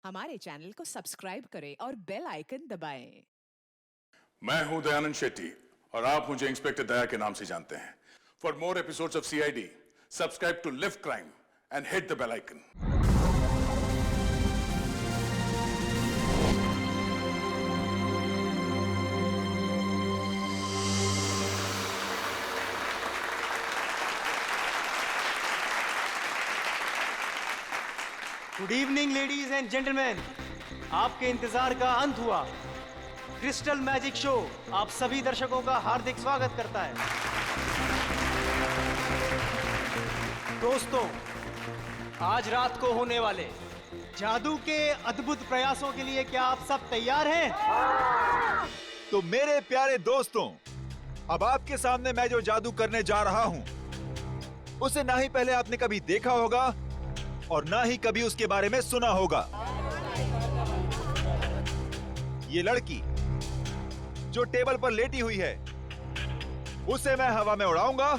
हमारे चैनल को सब्सक्राइब करें और बेल आइकन दबाएं। मैं हूं दयानंद शेट्टी और आप मुझे इंस्पेक्टर दया के नाम से जानते हैं। For more episodes of CID, subscribe to LIV crime and hit the bell icon. Good evening ladies and gentleman, आपके इंतजार का अंत हुआ। क्रिस्टल मैजिक शो आप सभी दर्शकों का हार्दिक स्वागत करता है। दोस्तों, आज रात को होने वाले जादू के अद्भुत प्रयासों के लिए क्या आप सब तैयार हैं? तो मेरे प्यारे दोस्तों, अब आपके सामने मैं जो जादू करने जा रहा हूं, उसे ना ही पहले आपने कभी देखा होगा और ना ही कभी उसके बारे में सुना होगा। ये लड़की जो टेबल पर लेटी हुई है, उसे मैं हवा में उड़ाऊंगा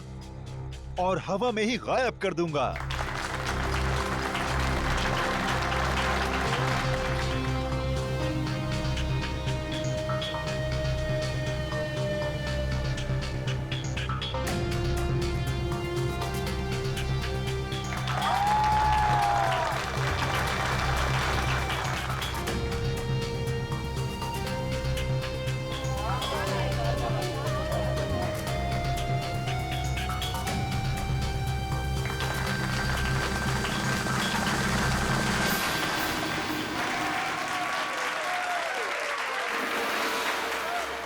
और हवा में ही गायब कर दूंगा।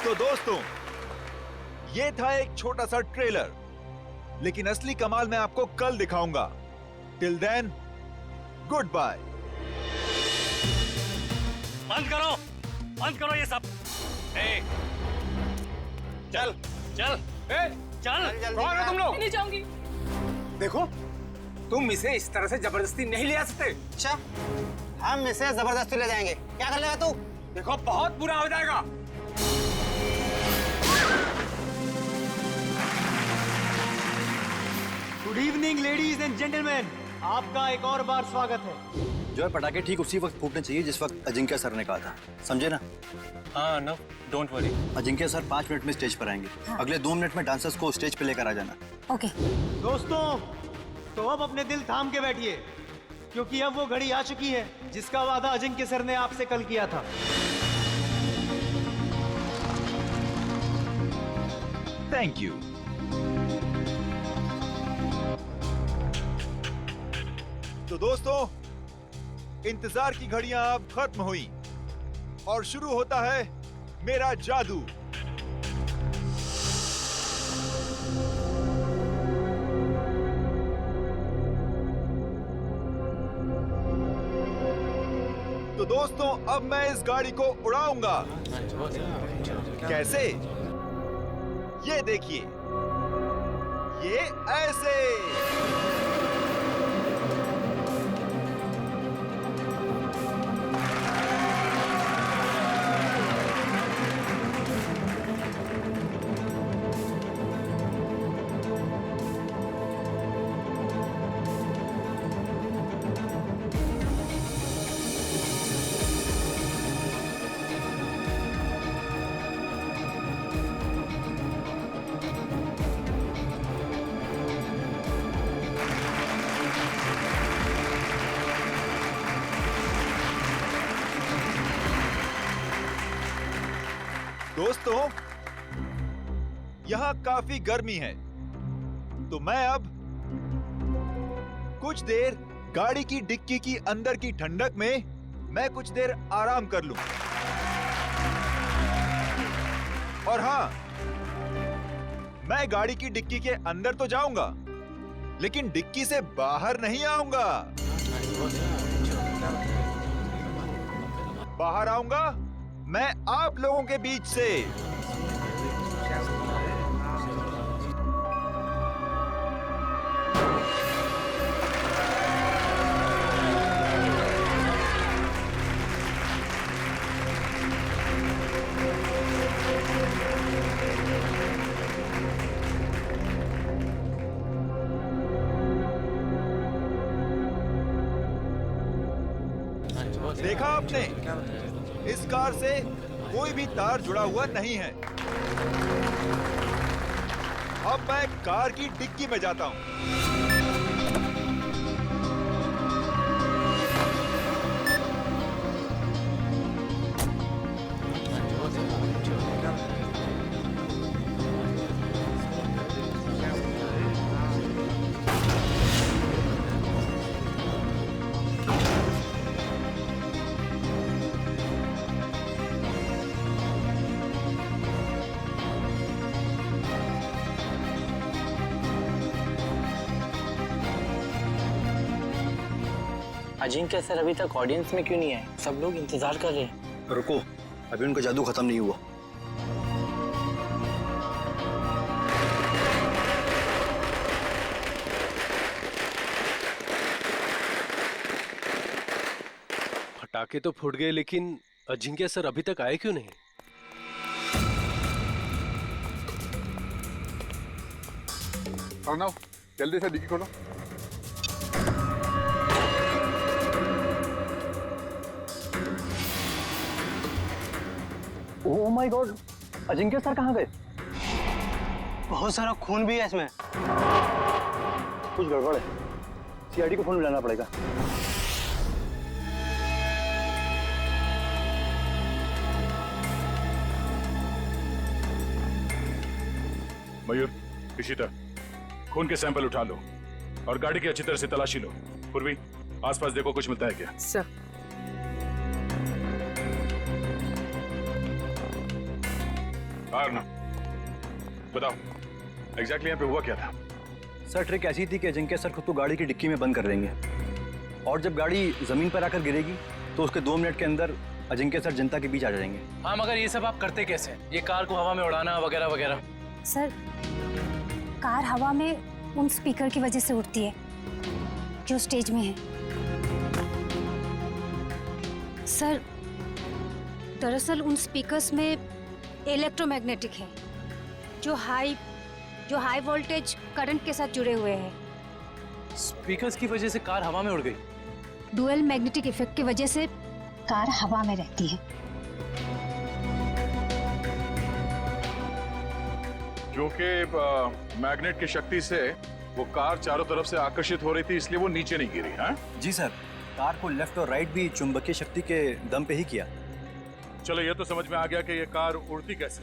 तो दोस्तों, ये था एक छोटा सा ट्रेलर, लेकिन असली कमाल मैं आपको कल दिखाऊंगा। Till then, good bye. बंद करो ये सब। चल चल चल, कौन हो तुम लोग? नहीं जाऊंगी। देखो, तुम इसे इस तरह से जबरदस्ती नहीं ले आ सकते। अच्छा, हम इसे जबरदस्ती ले जाएंगे। क्या कर लेगा तू? देखो, बहुत बुरा हो जाएगा। Good evening ladies and gentleman, आपका एक और बार स्वागत है। जो है पटाखे ठीक उसी वक्त फूटने चाहिए जिस वक्त अजिंक्य सर ने कहा था, समझे ना? हाँ, no, don't worry. Ajinkya sir 5 minute में स्टेज पर आएंगे। अगले 2 मिनट में डांसर्स को स्टेज पे लेकर आ जाना। ओके। दोस्तों, तो अब अपने दिल थाम के बैठिए, क्योंकि अब वो घड़ी आ चुकी है जिसका वादा अजिंक्य सर ने आपसे कल किया था। Thank you. तो दोस्तों, इंतजार की घड़ियां अब खत्म हुई और शुरू होता है मेरा जादू। तो दोस्तों, अब मैं इस गाड़ी को उड़ाऊंगा। कैसे? ये देखिए, ये ऐसे। दोस्तों, यहां काफी गर्मी है, तो मैं अब कुछ देर गाड़ी की डिक्की की अंदर की ठंडक में मैं कुछ देर आराम कर लूं। और हां, मैं गाड़ी की डिक्की के अंदर तो जाऊंगा, लेकिन डिक्की से बाहर नहीं आऊंगा। बाहर आऊंगा मैं आप लोगों के बीच से। देखा आपने, इस कार से कोई भी तार जुड़ा हुआ नहीं है। अब मैं कार की डिक्की में जाता हूँ। अजिंक्य सर अभी तक ऑडियंस में क्यों नहीं आए? सब लोग इंतजार कर रहे हैं। रुको, अभी उनका जादू खत्म नहीं हुआ। पटाखे तो फूट गए, लेकिन अजिंक्य सर अभी तक आए क्यों नहीं? अर्णव, जल्दी से डिक्की खोलो। Oh my God, Ajinkya sir कहाँ गए? बहुत सारा खून भी है इसमें। कुछ गड़बड़ है, सीआईडी को फोन मिलाना पड़ेगा। मयूर, इशिता, खून के सैंपल उठा लो और गाड़ी की अच्छी तरह से तलाशी लो। पूर्वी, आसपास देखो कुछ मिलता है क्या? सर। अर्णव, बताओ एग्जैक्टली यहाँ पे हुआ क्या था? सर ट्रिक ऐसी थी कि अजिंक्य सर खुद को गाड़ी की डिक्की में बंद कर देंगे और जब गाड़ी जमीन पर आकर गिरेगी तो उसके 2 मिनट के अंदर अजिंक्य सर जनता के बीच आ जाएंगे। हाँ, मगर ये सब आप करते कैसे? ये कार को हवा में उड़ाना वगैरह वगैरह। सर, कार हवा में उन स्पीकर की वजह से उड़ती है जो स्टेज में है। सर, दरअसल उन स्पीकर्स में इलेक्ट्रोमैग्नेटिक है जो हाई वोल्टेज करंट के साथ जुड़े हुए हैं। स्पीकर्स की वजह से कार हवा में उड़ गई। डुअल मैग्नेटिक इफेक्ट की वजह से कार हवा में रहती है। क्योंकि मैग्नेट की शक्ति से वो कार चारों तरफ से आकर्षित हो रही थी, इसलिए वो नीचे नहीं गिरी। हाँ जी सर, कार को लेफ्ट और राइट भी चुंबकीय शक्ति के दम पे ही किया। चलो, ये तो समझ में आ गया कि ये कार उड़ती कैसे,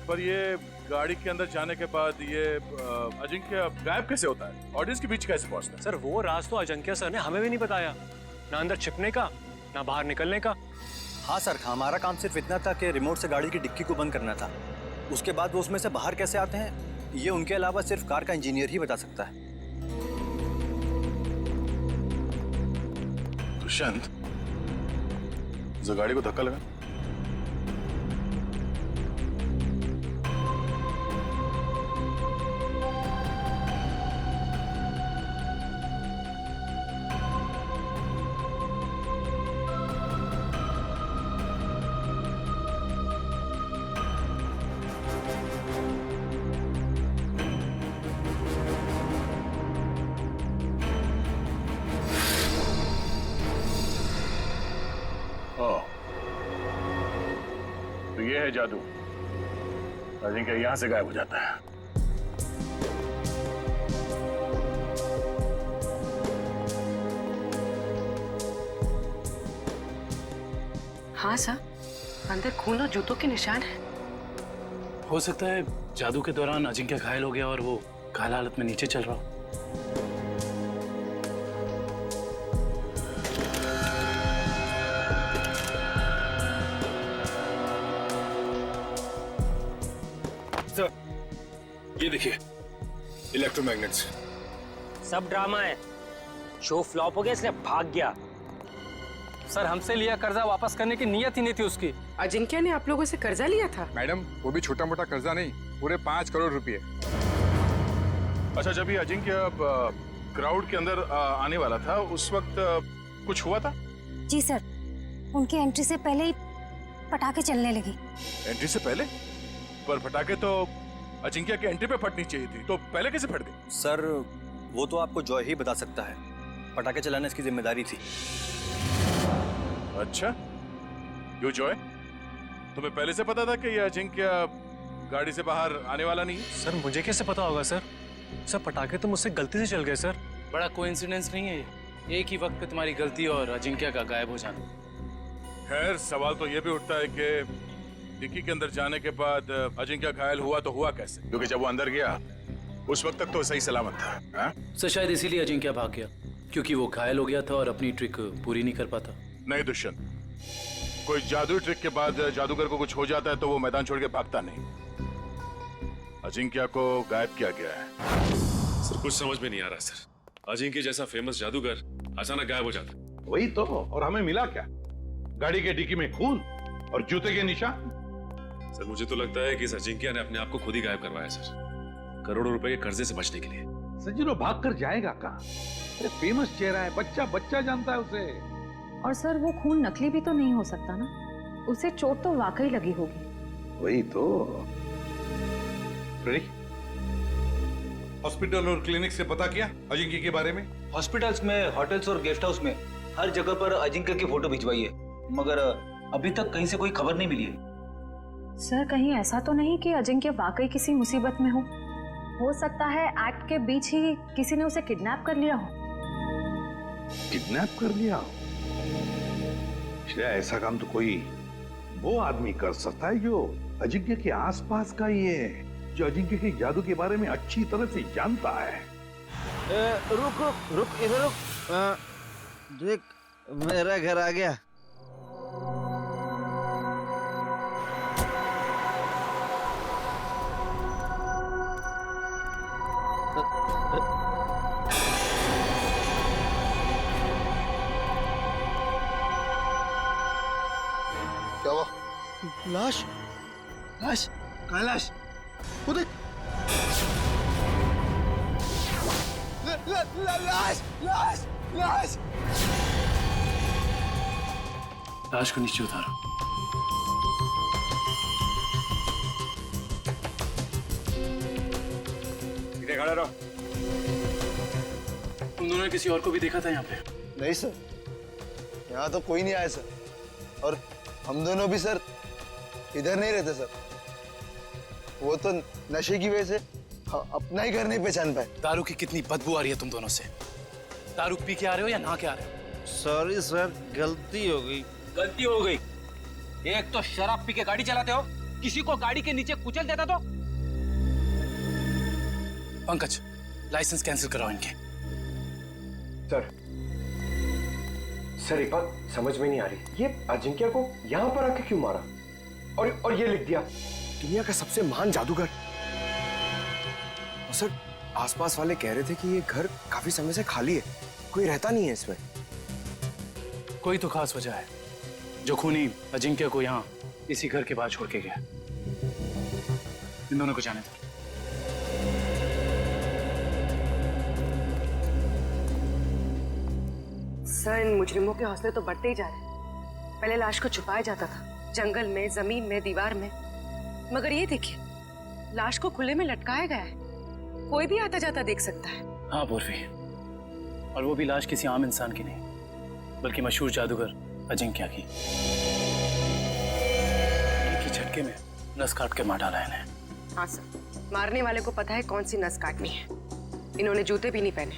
पर ये गाड़ी के अंदर जाने के बाद ये अजिंक्य गायब कैसे होता है? ऑडियंस के बीच कैसे पहुंचता है? सर, वो राज तो अजिंक्य सर ने हमें भी नहीं बताया, ना अंदर छिपने का ना बाहर निकलने का। हाँ सर, हमारा काम सिर्फ इतना था कि रिमोट से गाड़ी की डिक्की को बंद करना था। उसके बाद वो उसमें से बाहर कैसे आते हैं ये उनके अलावा सिर्फ कार का इंजीनियर ही बता सकता है। दुष्यंत, जो गाड़ी को धक्का लगा। तो ये है जादू। अजिंक्य यहां से गायब हो जाता है। हाँ सर, अंदर खून और जूतों के निशान हैं। हो सकता है जादू के दौरान अजिंक्य घायल हो गया और वो घायल हालत में नीचे चल रहा हो। ये देखिए, इलेक्ट्रोमैग्नेट्स। सब ड्रामा है। शो फ्लॉप हो गया इसलिए भाग गया। सर, हमसे लिया कर्जा वापस करने की नीयत ही नहीं थी उसकी। अजिंक्य ने आप लोगों से कर्जा लिया था? मैडम, वो भी छोटा मोटा कर्जा नहीं, पूरे 5 करोड़ रुपए। अच्छा, जब ये अजिंक्य क्राउड के अंदर आने वाला था उस वक्त कुछ हुआ था? जी सर, उनकी एंट्री से पहले ही पटाखे चलने लगे। एंट्री से पहले? पर पटाखे तो अजिंक्य के एंट्री पे फटनी चाहिए थी, तो पहले कैसे फट गई? सर, वो तो आपको जॉय ही बता सकता है। पटाखे चलाना इसकी जिम्मेदारी थी। अच्छा, क्यों जॉय? तुम्हें पहले से पता था कि ये अजिंक्य गाड़ी से बाहर आने वाला नहीं है? सर मुझे कैसे पता होगा सर? सर पटाखे तो मुझसे गलती से चल गए सर। बड़ा कोइंसिडेंस नहीं है ये, एक ही वक्त पे तुम्हारी गलती और अजिंक्य का गायब हो जाना। खैर सवाल तो ये भी उठता है कि डिक्की के अंदर जाने के बाद अजिंक्य घायल हुआ तो हुआ कैसे? क्योंकि जब वो अंदर गया उस वक्त तक तो सही सलामत था। हा? सर शायद इसीलिए अजिंक्य भाग गया, क्योंकि वो घायल हो गया था और अपनी ट्रिक पूरी नहीं कर पाता। नहीं दुष्यंत, कोई जादुई ट्रिक के बाद जादूगर को कुछ हो जाता है तो वो मैदान छोड़ के भागता नहीं। अजिंक्य को गायब किया गया है। सर कुछ समझ में नहीं आ रहा सर। अजिंक्य जैसा फेमस जादूगर अचानक गायब हो जाता। वही तो, और हमें मिला क्या? गाड़ी के डिक्की में खून और जूते के निशान। सर मुझे तो लगता है कि इस अजिंक्य ने अपने आप को खुद ही गायब करवाया सर, करोड़ों रुपए के कर्जे से बचने के लिए। सज्जनो भाग कर जाएगा कहाँ? अरे फेमस चेहरा है, बच्चा जानता है उसे। और सर वो खून नकली भी तो नहीं हो सकता ना, उसे चोट तो वाकई लगी होगी। वही तो। हॉस्पिटल और क्लिनिक से पता किया अजिंक्य के बारे में? हॉस्पिटल्स में, होटल्स और गेस्ट हाउस में हर जगह पर अजिंक्य की फोटो भिजवाई है, मगर अभी तक कहीं से कोई खबर नहीं मिली है। सर कहीं ऐसा तो नहीं कि अजिंक्य वाकई किसी मुसीबत में हो सकता है एक्ट के बीच ही किसी ने उसे किडनैप कर लिया हो। किडनैप कर लिया हो? श्रेया, ऐसा काम तो कोई वो आदमी कर सकता है जो अजिंक्य के आसपास का ही है, जो अजिंक्य के जादू के बारे में अच्छी तरह से जानता है। रुक इधर रुक। देख मेरा घर आ गया। क्या हुआ? लाश लाश कहाँ है लाश? वो देख। लाश लाश लाश। लाश को नीचे उतारो। इधर खड़ा रहो। तुम दोनों ने किसी और को भी देखा था यहाँ पे? नहीं सर, यहाँ तो कोई नहीं आया सर, और हम दोनों भी सर इधर नहीं रहते सर। वो तो नशे की वजह से अपना ही घर नहीं पहचान पाए। दारू की कितनी बदबू आ रही है तुम दोनों से। दारू पी के आ रहे हो या नहा के आ रहे हो? सॉरी सर, गलती हो गई। गलती हो गई? एक तो शराब पी के गाड़ी चलाते हो, किसी को गाड़ी के नीचे कुचल देता तो। पंकज, लाइसेंस कैंसिल कराओ इनके। सर एक बात समझ में नहीं आ रही, ये अजिंक्य को यहाँ पर आके क्यों मारा? और ये लिख दिया दुनिया का सबसे महान जादूगर। और सर आसपास वाले कह रहे थे कि ये घर काफी समय से खाली है, कोई रहता नहीं है इसमें। कोई तो खास वजह है जो खूनी अजिंक्य को यहाँ इसी घर के बाहर छोड़ के गया। इन दोनों को जाने दो। सर इन मुजरिमों के हौसले तो बढ़ते ही जा रहे हैं। पहले लाश को छुपाया जाता था जंगल में, जमीन में, दीवार में, मगर ये देखिए लाश को खुले में लटकाया गया है, कोई भी आता जाता देख सकता है। हाँ पूर्वी, और वो भी लाश किसी आम इंसान की नहीं बल्कि मशहूर जादूगर अजिंक्य की। एक ही झटके में नस काट के मार डाला इन्हें। हाँ सर, मारने वाले को पता है कौन सी नस काटनी है। इन्होंने जूते भी नहीं पहने।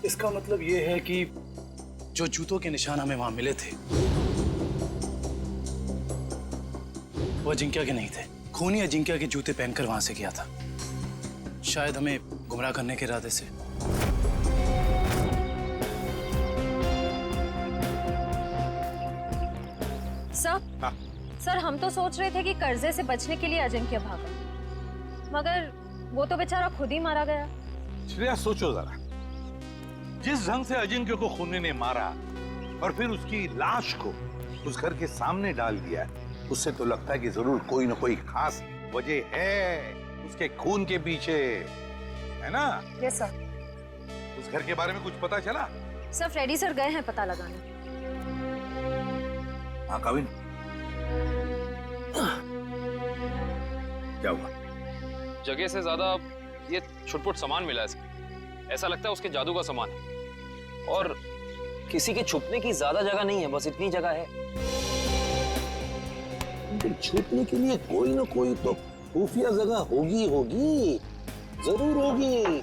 इसका मतलब ये है कि जो जूतों के निशान हमें वहां मिले थे वो अजिंक्य के नहीं थे। खूनी अजिंक्य के जूते पहनकर वहां से गया था, शायद हमें गुमराह करने के इरादे से। सर हम तो सोच रहे थे कि कर्जे से बचने के लिए अजिंक्य भागा, मगर वो तो बेचारा खुद ही मारा गया। श्रेया सोचो जरा, जिस ढंग से अजिंक्य को खूनी ने मारा और फिर उसकी लाश को उस घर के सामने डाल दिया, उससे तो लगता है कि जरूर कोई ना कोई खास वजह है उसके खून के पीछे, है ना? Yes sir. उस घर के बारे में कुछ पता चला? सर फ्रेडी सर गए हैं पता लगाने। हाँ काविन, क्या हुआ? जगह से ज्यादा ये छुटपुट सामान मिला है। ऐसा लगता है उसके जादू का सामान है, और किसी के छुपने की ज्यादा जगह नहीं है, बस इतनी जगह है। छुपने के लिए कोई ना कोई तो खुफिया जगह होगी होगी, जरूर होगी।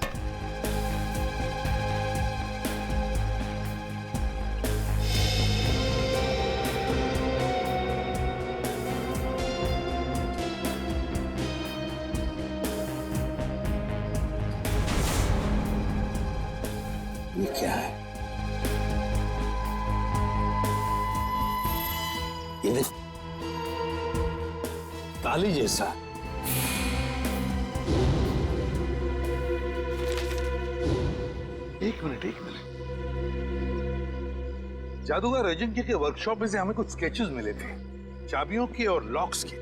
ये क्या है? ये देख, ताली जैसा। एक मिनट। जादूगर अजिंक्य के वर्कशॉप में से हमें कुछ स्केचेस मिले थे, चाबियों के और लॉक्स के।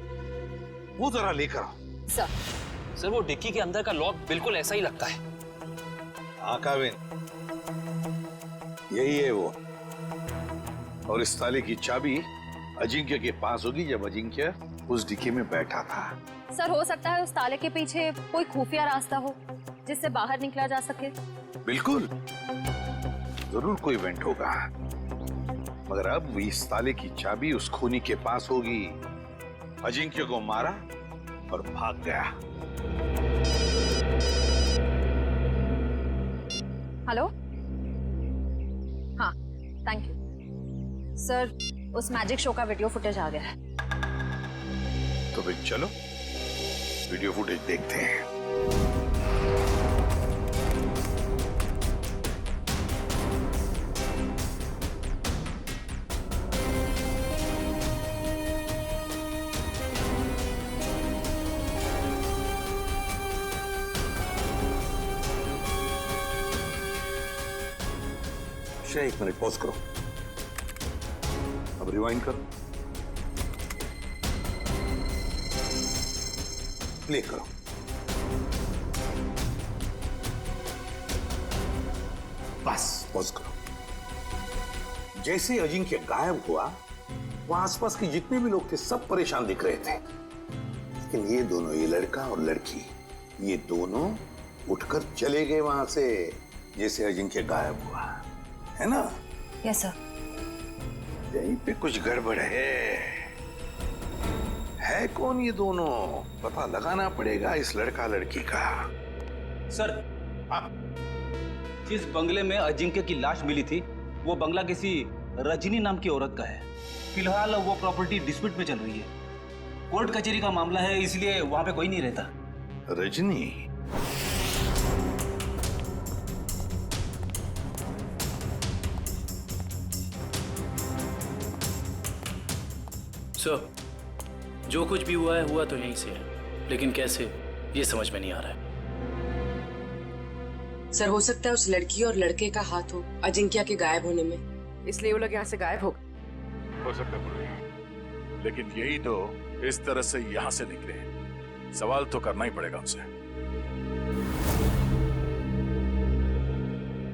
वो जरा लेकर आओ। सर वो डिक्की के अंदर का लॉक बिल्कुल ऐसा ही लगता है। हाँ काविन, यही है वो। और इस ताले की चाबी अजिंक्य के पास होगी जब अजिंक्य उस डिक्की में बैठा था। सर हो सकता है उस ताले के पीछे कोई खुफिया रास्ता हो जिससे बाहर निकला जा सके। बिल्कुल, जरूर कोई इवेंट होगा, मगर अब इस ताले की चाबी उस खूनी के पास होगी। अजिंक्य को मारा और भाग गया। हेलो, हाँ थैंक यू सर, उस मैजिक शो का वीडियो फुटेज आ गया है। तो फिर चलो वीडियो फुटेज देखते हैं। एक मिनट पॉज करो, अब रिवाइंड करो, प्ले करो। बस पॉज करो। जैसे अजिंक्य गायब हुआ, वहां आसपास के जितने भी लोग थे सब परेशान दिख रहे थे, लेकिन ये दोनों, ये लड़का और लड़की, ये दोनों उठकर चले गए वहां से जैसे अजिंक्य गायब हुआ, है ना? Yes sir. यहीं पे कुछ गड़बड़ है कौन ये दोनों? पता लगाना पड़ेगा इस लड़का लड़की का। सर, जिस बंगले में अजिंक्य की लाश मिली थी, वो बंगला किसी रजनी नाम की औरत का है। फिलहाल वो प्रॉपर्टी डिस्प्यूट में चल रही है, कोर्ट कचहरी का मामला है, इसलिए वहां पे कोई नहीं रहता। रजनी? सर, जो कुछ भी हुआ तो यहीं से है, लेकिन कैसे ये समझ में नहीं आ रहा है। सर हो सकता है उस लड़की और लड़के का हाथ हो अजिंक्य के गायब होने में, इसलिए वो लोग यहाँ से गायब हो सकता है, लेकिन यही तो इस तरह से यहाँ से निकले। सवाल तो करना ही पड़ेगा उनसे।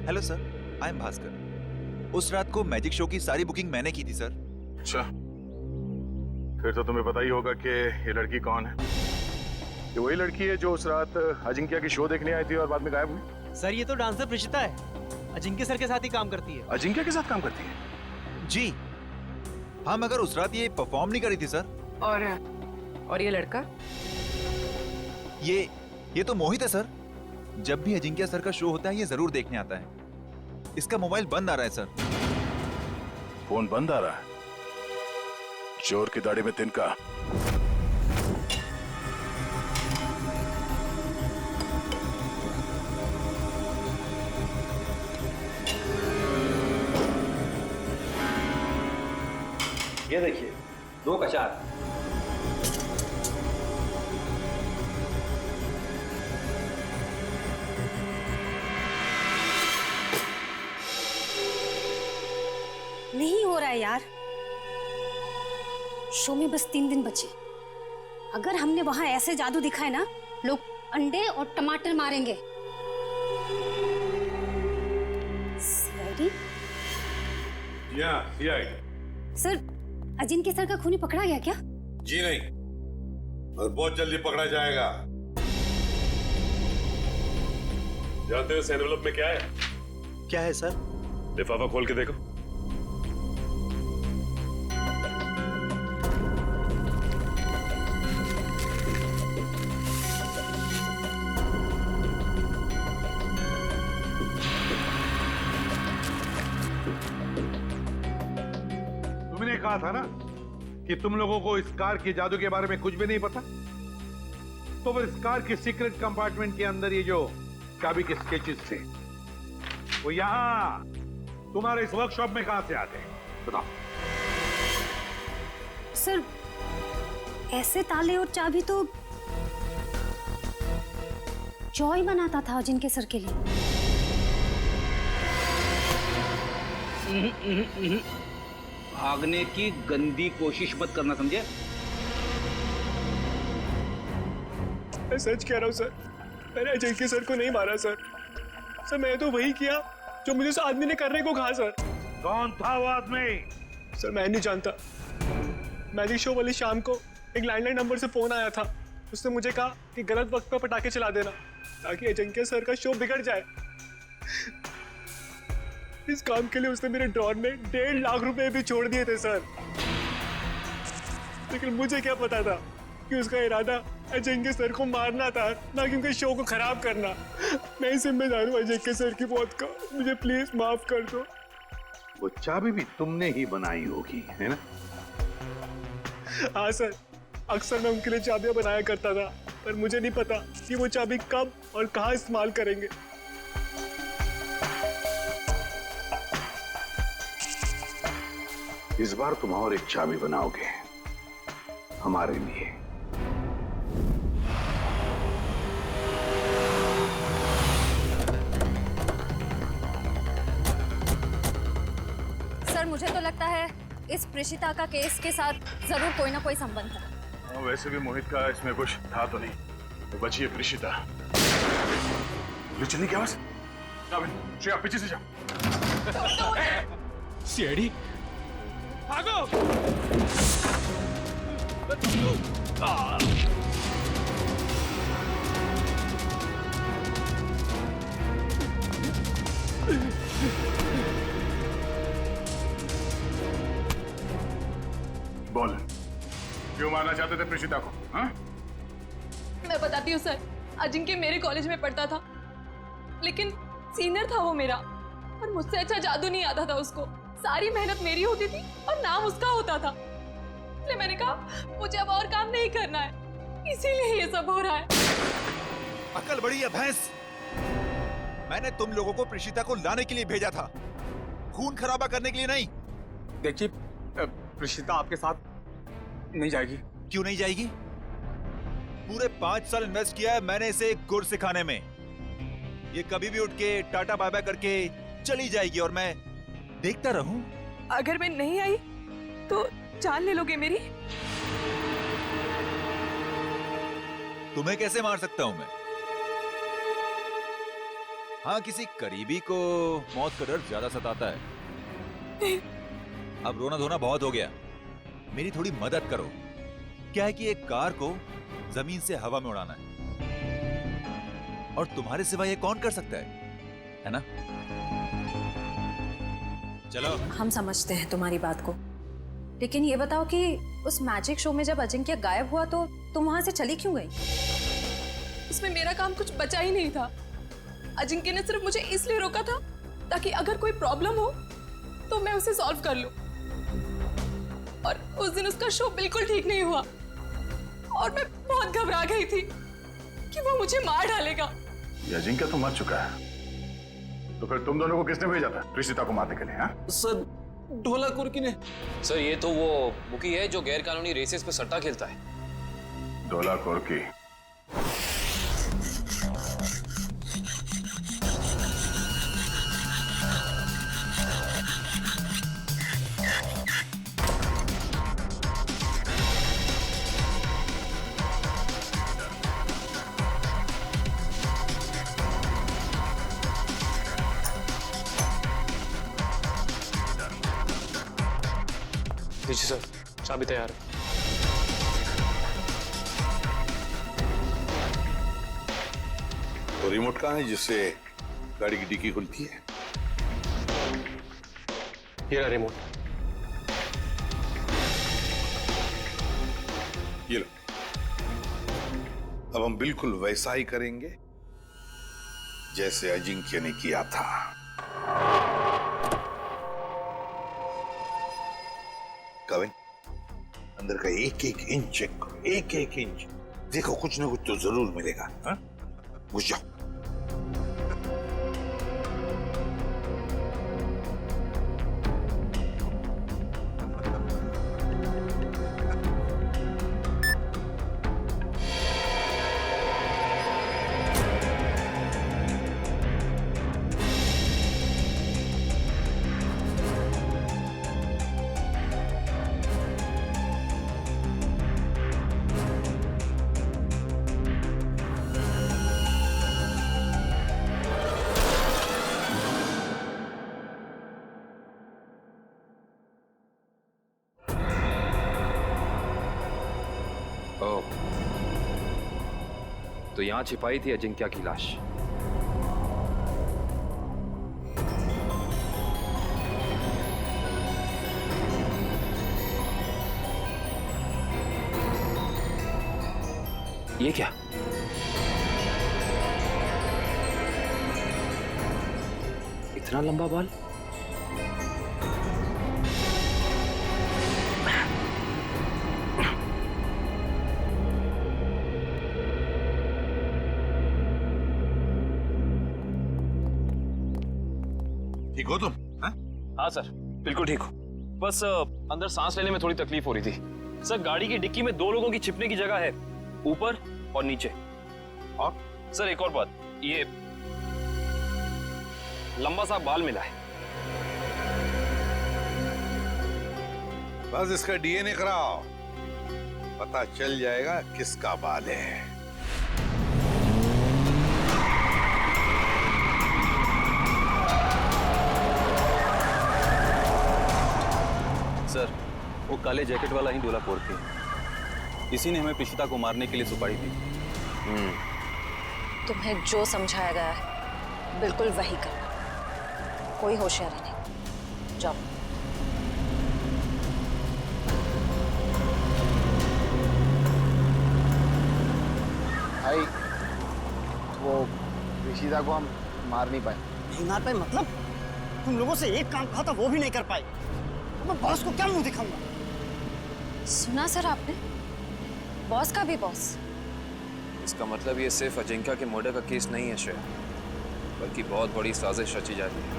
Hello sir, I am Bhaskar. उस रात को मैजिक शो की सारी बुकिंग मैंने की थी सर। अच्छा, फिर तो तुम्हें पता ही होगा कि ये लड़की कौन है। ये वही लड़की है जो उस रात अजिंक्य की शो देखने आई थी और बाद में गायब हुई। सर ये तो डांसर प्रिशिता है, अजिंक्य सर के साथ ही काम करती है। अजिंक्य के साथ काम करती है? जी हाँ, मगर उस रात ये परफॉर्म नहीं करी थी सर। और ये लड़का? ये तो मोहित है सर। जब भी अजिंक्य सर का शो होता है ये जरूर देखने आता है। इसका मोबाइल बंद आ रहा है सर। फोन बंद आ रहा है? चोर की दाढ़ी में तिनका। ये देखिए, 2 का 4। नहीं हो रहा है यार। शो में बस 3 दिन बचे। अगर हमने वहां ऐसे जादू दिखाए ना, लोग अंडे और टमाटर मारेंगे। CID? CID. Sir, Ajinkya sir का खूनी पकड़ा गया क्या? जी नहीं, और बहुत जल्दी पकड़ा जाएगा। जानते हो इस एनवेलप में क्या है? क्या है सर? लिफाफा खोल के देखो। तुमने कहा था ना कि तुम लोगों को इस कार के जादू के बारे में कुछ भी नहीं पता। तो फिर इस कार के सीक्रेट कंपार्टमेंट के अंदर ये जो चाबी के स्केचेस थे वो यहां तुम्हारे इस वर्कशॉप में कहां से आते हैं? बताओ। सर ऐसे ताले और चाबी तो जॉय बनाता था अजिंक्य सर के लिए। भागने की गंदी कोशिश मत करना, समझे? मैं सच कह रहा हूँ सर, मैंने अजिंक्य सर को नहीं मारा सर। सर मैं तो वही किया जो मुझे उस आदमी ने करने को कहा सर। कौन था वो आदमी? सर मैं नहीं जानता। मैजिक शो वाली शाम को एक लैंडलाइन नंबर से फोन आया था। उसने मुझे कहा कि गलत वक्त पर पटाखे चला देना ताकि अजिंक्य सर का शो बिगड़ जाए। इस काम के लिए उसने मेरे ड्रॉर में 1.5 लाख रुपए भी छोड़ दिए थे सर। लेकिन मुझे क्या पता था कि उसका इरादा अजिंक्य सर को मारना था, ना कि उनके शो को खराब करना। मैं ही जिम्मेदार हूँ अजिंक्य सर की मौत का। मुझे प्लीज माफ कर दो। वो चाबी भी तुमने ही बनाई होगी, है ना? हाँ सर, अक्सर मैं उनके लिए चाबियां बनाया करता था, पर मुझे नहीं पता कि वो चाबी कब और कहाँ इस्तेमाल करेंगे। इस बार तुम और एक चाबी बनाओगे हमारे लिए। सर मुझे तो लगता है इस प्रिशिता का केस के साथ जरूर कोई ना कोई संबंध है। वैसे भी मोहित का इसमें कुछ था तो नहीं, तो बचिए प्रिशिता। चलनी क्या बस? श्रेया पीछे से जाओ। सीआईडी भागो! बोल, क्यों मारना चाहते थे प्रिशिता को? हाँ? मैं बताती हूँ सर, अजिंक्य मेरे कॉलेज में पढ़ता था, लेकिन सीनियर था वो मेरा, और मुझसे अच्छा जादू नहीं आता था उसको। सारी मेहनत मेरी होती थी और नाम उसका होता था। इसलिए मैंने कहा मुझे अब और काम नहीं करना है, इसीलिए ये सब हो रहा है। अकल बड़ी है भैंस। मैंने तुम लोगों को प्रिशिता को लाने के लिए भेजा था, खून खराबा करने के लिए नहीं। देखिए प्रिशिता आपके साथ नहीं जाएगी। क्यों नहीं जाएगी? पूरे 5 साल इन्वेस्ट किया है मैंने इसे गुर सिखाने में। ये कभी भी उठ के टाटा बाय बाय करके चली जाएगी और मैं देखता रहूं। अगर मैं नहीं आई तो जान ले लोगे मेरी? तुम्हें कैसे मार सकता हूं मैं? हाँ, किसी करीबी को मौत का डर ज्यादा सताता है। अब रोना धोना बहुत हो गया, मेरी थोड़ी मदद करो। क्या है कि एक कार को जमीन से हवा में उड़ाना है, और तुम्हारे सिवा ये कौन कर सकता है ना? चलो। हम समझते हैं तुम्हारी बात को, लेकिन ये बताओ कि उस मैजिक शो में जब अजिंक्य गायब हुआ तो तुम वहां से चली क्यों गई? उसमें मेरा काम कुछ बचा ही नहीं था। अजिंक्य ने सिर्फ मुझे इसलिए रोका था ताकि अगर कोई प्रॉब्लम हो तो मैं उसे सॉल्व कर लूं। और उस दिन उसका शो बिल्कुल ठीक नहीं हुआ और मैं बहुत घबरा गई थी कि वो मुझे मार डालेगा। ये अजिंक्य तो मर चुका है, तो फिर तुम दोनों को किसने भेजा था प्रिशिता को मारने के लिए? हाँ? सर ढोला कुर्की ने। सर ये तो वो बुकी है जो गैर कानूनी रेसेस पे सट्टा खेलता है। ढोला कुर्की? जी सर, चाबी तैयार है। तो रिमोट कहाँ है जिससे गाड़ी की डिक्की खुलती है? ये रहा रिमोट। ये लो। अब हम बिल्कुल वैसा ही करेंगे जैसे अजिंक्य ने किया था। कविन, अंदर का एक एक इंच चेक करो, एक एक इंच। देखो कुछ ना कुछ तो जरूर मिलेगा। हाँ, घुस जाओ। तो यहाँ छिपाई थी अजिंक्या की लाश। ये क्या? इतना लंबा बाल? ठीक हो तुम? हाँ सर, बिल्कुल ठीक हो। बस अंदर सांस लेने में थोड़ी तकलीफ हो रही थी। सर, गाड़ी की डिक्की में 2 लोगों की छिपने की जगह है, ऊपर और नीचे। और सर एक और बात, ये लंबा सा बाल मिला है। बस इसका डीएनए कराओ, पता चल जाएगा किसका बाल है। सर, वो काले जैकेट वाला ही डोलापोर थे। इसी ने हमें प्रीशिता को मारने के लिए सुपारी दी। तुम्हें जो समझाया गया है बिल्कुल वही करना, कोई होशियारी नहीं। जाओ। भाई, वो प्रीशिता को हम मार नहीं पाए। नहीं मार पाए मतलब? तुम लोगों से एक काम कहा था वो भी नहीं कर पाए। मैं बॉस को क्या मुंह दिखाऊंगा? सुना सर आपने? बॉस का भी बॉस। इसका मतलब ये सिर्फ अजिंक्या के मर्डर का केस नहीं है श्रेया, बल्कि बहुत बड़ी साजिश रची जा रही है।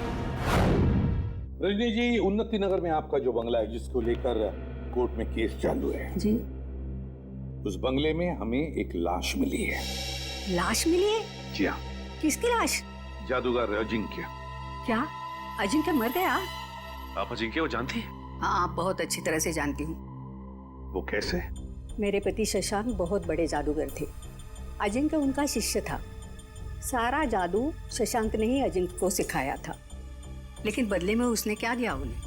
रजनी जी, उन्नति नगर में आपका जो बंगला है जिसको लेकर कोर्ट में केस चालू है जी, उस बंगले में हमें एक लाश मिली है। लाश मिली है? जी हाँ। किसकी लाश? जादूगर अजिंक्य। क्या अजिंक्य मर गया? आप अजिंक्य को जानती हैं? हाँ, बहुत अच्छी तरह से जानती हूँ। वो कैसे? मेरे पति शशांक बहुत बड़े जादूगर थे। अजिंक्य उनका शिष्य था। सारा जादू शशांक ने ही अजिंक्य को सिखाया था, लेकिन बदले में उसने क्या दिया उन्हें?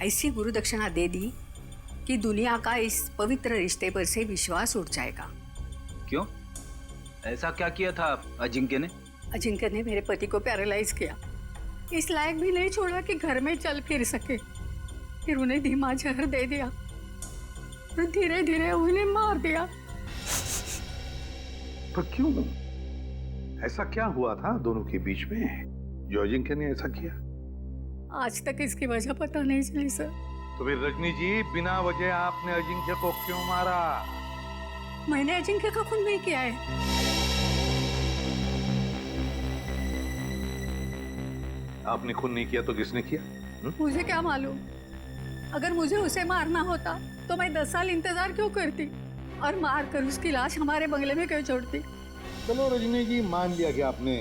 ऐसी गुरु दक्षिणा दे दी कि दुनिया का इस पवित्र रिश्ते पर से विश्वास उठ जाएगा। क्यों? ऐसा क्या किया था अजिंक्य ने? अजिंक्य ने मेरे पति को पैरालाइज किया, इस लायक भी नहीं छोड़ा कि घर में चल फिर सके। फिर उन्हें धीमा जहर दे दिया और धीरे धीरे उन्हें मार दिया। पर क्यों? ऐसा क्या हुआ था दोनों के बीच में जो अजिंक्य ने ऐसा किया? आज तक इसकी वजह पता नहीं चली सर। तो फिर रजनी जी, बिना वजह आपने अजिंक्य को क्यों मारा? मैंने अजिंक्य का खून नहीं किया है। आपने खून नहीं किया तो किसने किया? मुझे क्या मालूम? अगर मुझे उसे मारना होता तो मैं 10 साल इंतजार क्यों करती और मार कर उसकी लाश हमारे बंगले में क्यों छोड़ती? चलो रजनी जी, मान लिया कि आपने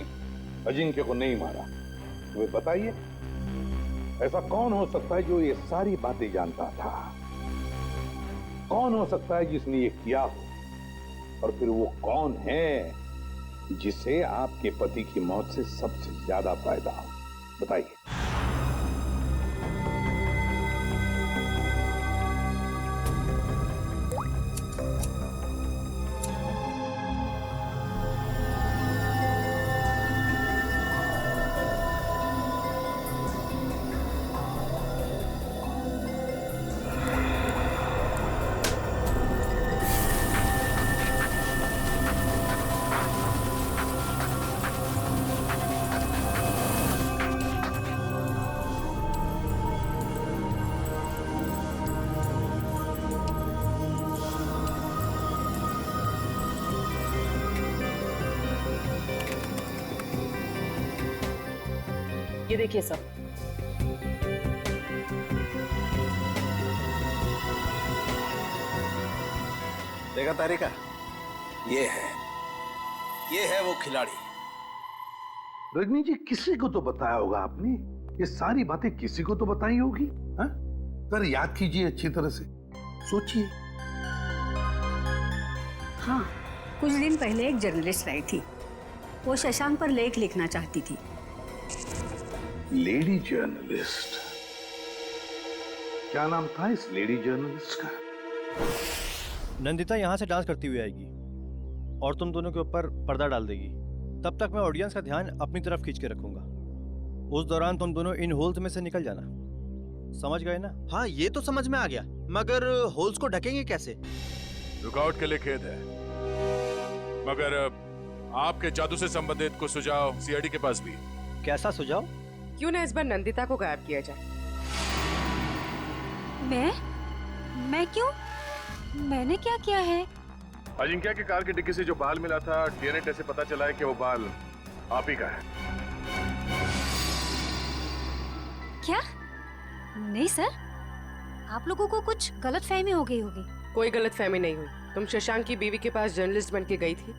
अजिंक्य को नहीं मारा। तो बताइए, ऐसा कौन हो सकता है जो ये सारी बातें जानता था? कौन हो सकता है जिसने ये किया हो? और फिर वो कौन है जिसे आपके पति की मौत से सबसे ज्यादा फायदा हो? बताइए। ये देखिए सब। देखा तारिका, ये है वो खिलाड़ी। रजनी जी, किसी को तो बताया होगा आपने, ये सारी बातें किसी को तो बताई होगी। हाँ? जरा याद कीजिए अच्छी तरह से, सोचिए। हाँ, कुछ दिन पहले एक जर्नलिस्ट आई थी। वो शशांक पर लेख लिखना चाहती थी। Lady journalist? क्या नाम था इस लेडी जर्नलिस्ट का? नंदिता यहाँ से डांस करती हुई आएगी और तुम दोनों के ऊपर पर्दा डाल देगी। तब तक मैं ऑडियंस का ध्यान अपनी तरफ खींच के रखूंगा। उस दौरान तुम दोनों इन होल्स में से निकल जाना। समझ गए ना? हाँ, ये तो समझ में आ गया, मगर होल्स को ढकेंगे कैसे? रुकावट के लिए खेद है, मगर आपके जादू से संबंधित कुछ सुझाव सीआईडी के पास भी। कैसा सुझाव? क्यों ना इस बार नंदिता को गायब किया जाए? मैं क्यों? मैंने क्या किया है? अजिंक्या की कार की डिक्की से जो बाल मिला था, डीएनए टेस्ट से पता चला है कि वो बाल आप ही का है। क्या? नहीं सर, आप लोगों को कुछ गलतफहमी हो गई होगी। कोई गलतफहमी नहीं हुई। तुम शशांक की बीवी के पास जर्नलिस्ट बन के गई थी,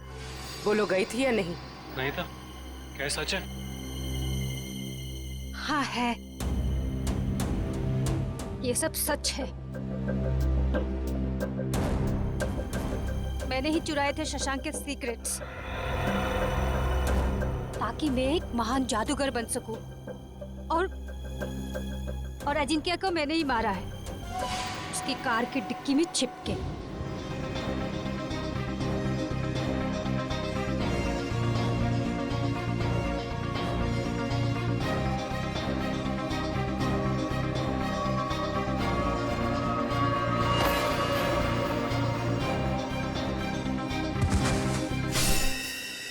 बोलो गई थी या नहीं? नहीं था। क्या सच है? हाँ है, ये सब सच है। मैंने ही चुराए थे शशांक के सीक्रेट्स, ताकि मैं एक महान जादूगर बन सकूं। और अजिंक्य को मैंने ही मारा है, उसकी कार की डिक्की में छिप के।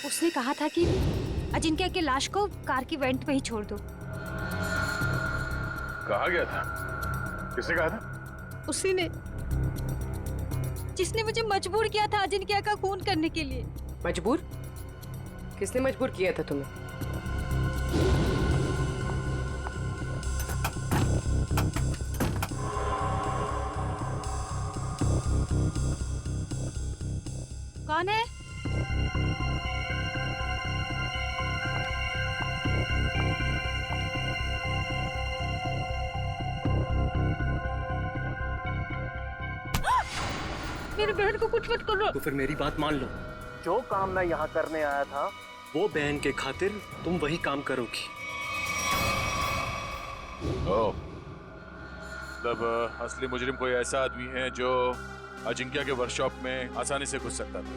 उसने कहा था कि अजिंक्य के लाश को कार की वेंट में ही छोड़ दो। कहा गया था? किसने कहा था? उसी ने, जिसने मुझे मजबूर किया था अजिंक्य का खून करने के लिए। मजबूर? किसने मजबूर किया था तुम्हें? कौन है? मेरी बहन को कुछ मत करो। तो फिर मेरी बात मान लो। जो काम मैं यहाँ करने आया था, वो बहन के खातिर तुम वही काम करोगी। तब असली मुजरिम कोई ऐसा आदमी है जो अजिंक्या के वर्कशॉप में आसानी से घुस सकता था,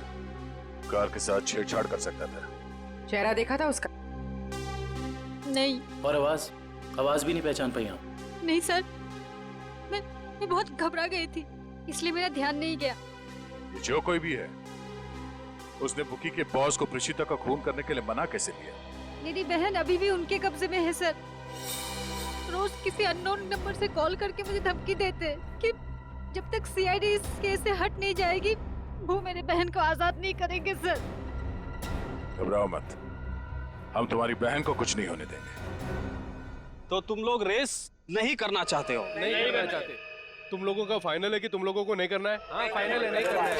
कार के साथ छेड़छाड़ कर सकता था। चेहरा देखा था उसका? नहीं। और आवाज भी नहीं पहचान पाई आप? नहीं सर, मैं बहुत घबरा गई थी, इसलिए मेरा ध्यान नहीं गया। जो कोई भी है, उसने बुकी के बॉस को प्रिशिता का खून करने के लिए मना कैसे किया? मेरी बहन अभी भी उनके कब्जे में है सर। रोज किसी अननोन नंबर से कॉल करके मुझे धमकी देते कि जब तक सीआईडी इस केस से हट नहीं जाएगी, वो मेरे बहन को आजाद नहीं करेंगे सर। घबराओ मत, हम तुम्हारी बहन को कुछ नहीं होने देंगे। तो तुम लोग रेस नहीं करना चाहते हो? नहीं करना चाहते। तुम लोगों का फाइनल है कि तुम लोगों को नहीं करना है? हाँ, फाइनल है, नहीं करना है।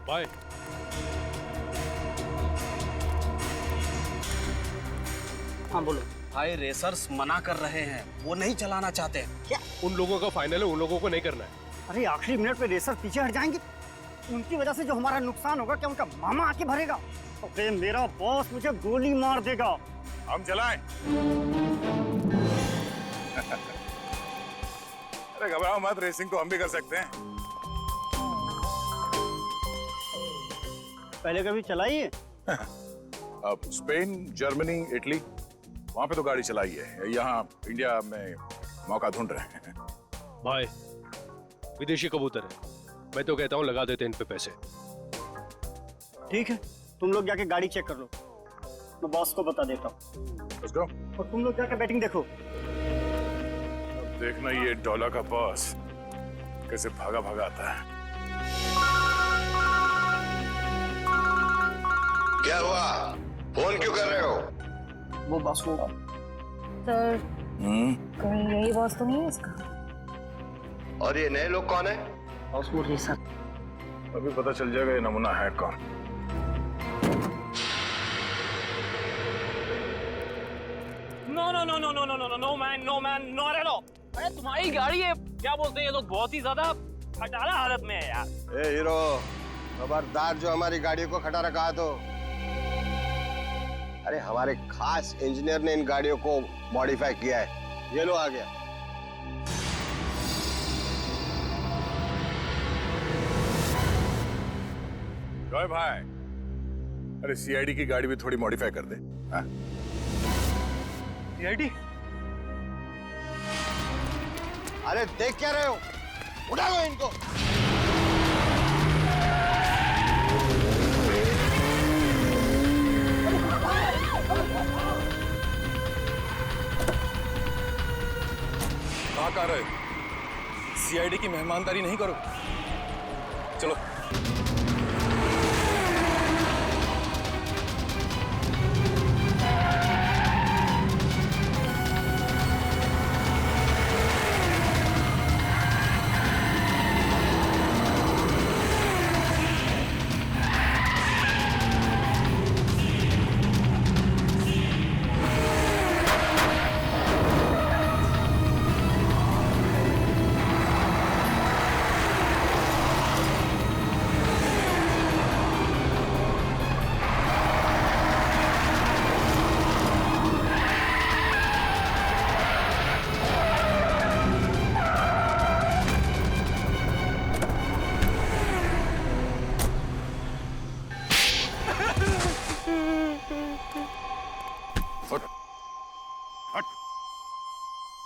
बाय। हाँ बोलो। भाई, रेसर्स मना कर रहे हैं, वो नहीं चलाना चाहते। क्या? उन लोगों का फाइनल है, उन लोगों को नहीं करना है। अरे आखिरी मिनट पे रेसर पीछे हट जाएंगे, उनकी वजह से जो हमारा नुकसान होगा, क्या उनका मामा आके भरेगा? अरे मेरा बॉस मुझे गोली मार देगा। हम चलाएं? अरे घबराओ मत, रेसिंग तो हम भी कर सकते हैं। पहले कभी चलाई है? अब स्पेन, जर्मनी, इटली, वहां पे तो गाड़ी चलाई है। यहाँ इंडिया में मौका ढूंढ रहे हैं। भाई, विदेशी कबूतर है, मैं तो कहता हूँ लगा देते हैं इन पे पैसे। ठीक है, तुम लोग जाके गाड़ी चेक कर लो, मैं बॉस को बता देता हूँ। Let's go. और तुम लोग जाके बैटिंग देखो। देखना ये डॉलर का बॉस कैसे भागा भागा आता है। क्या हुआ? फोन क्यों कर रहे हो? वो बॉस वो सर, कहीं यही बॉस तो नहीं है इसका? और ये नए लोग कौन है? बॉस वो रेसर। अभी पता चल जाएगा ये नमूना है कौन। No no no no no no no no man not at all. अरे तुम्हारी गाड़ी है, क्या बोलते हैं ये लोग, बहुत ही ज्यादा खटारा हालत में है यार। ए हीरो, खबरदार जो हमारी गाड़ियों को खटा रखा तो। अरे हमारे खास इंजीनियर ने इन गाड़ियों को मॉडिफाई किया है। ये लो आ गया। जॉय भाई, अरे सीआईडी की गाड़ी भी थोड़ी मॉडिफाई कर दे। सीआईडी? अरे देख क्या रहे हो? उठाओ इनको। कहाँ कर रहे? सीआईडी की मेहमानदारी नहीं करो। चलो।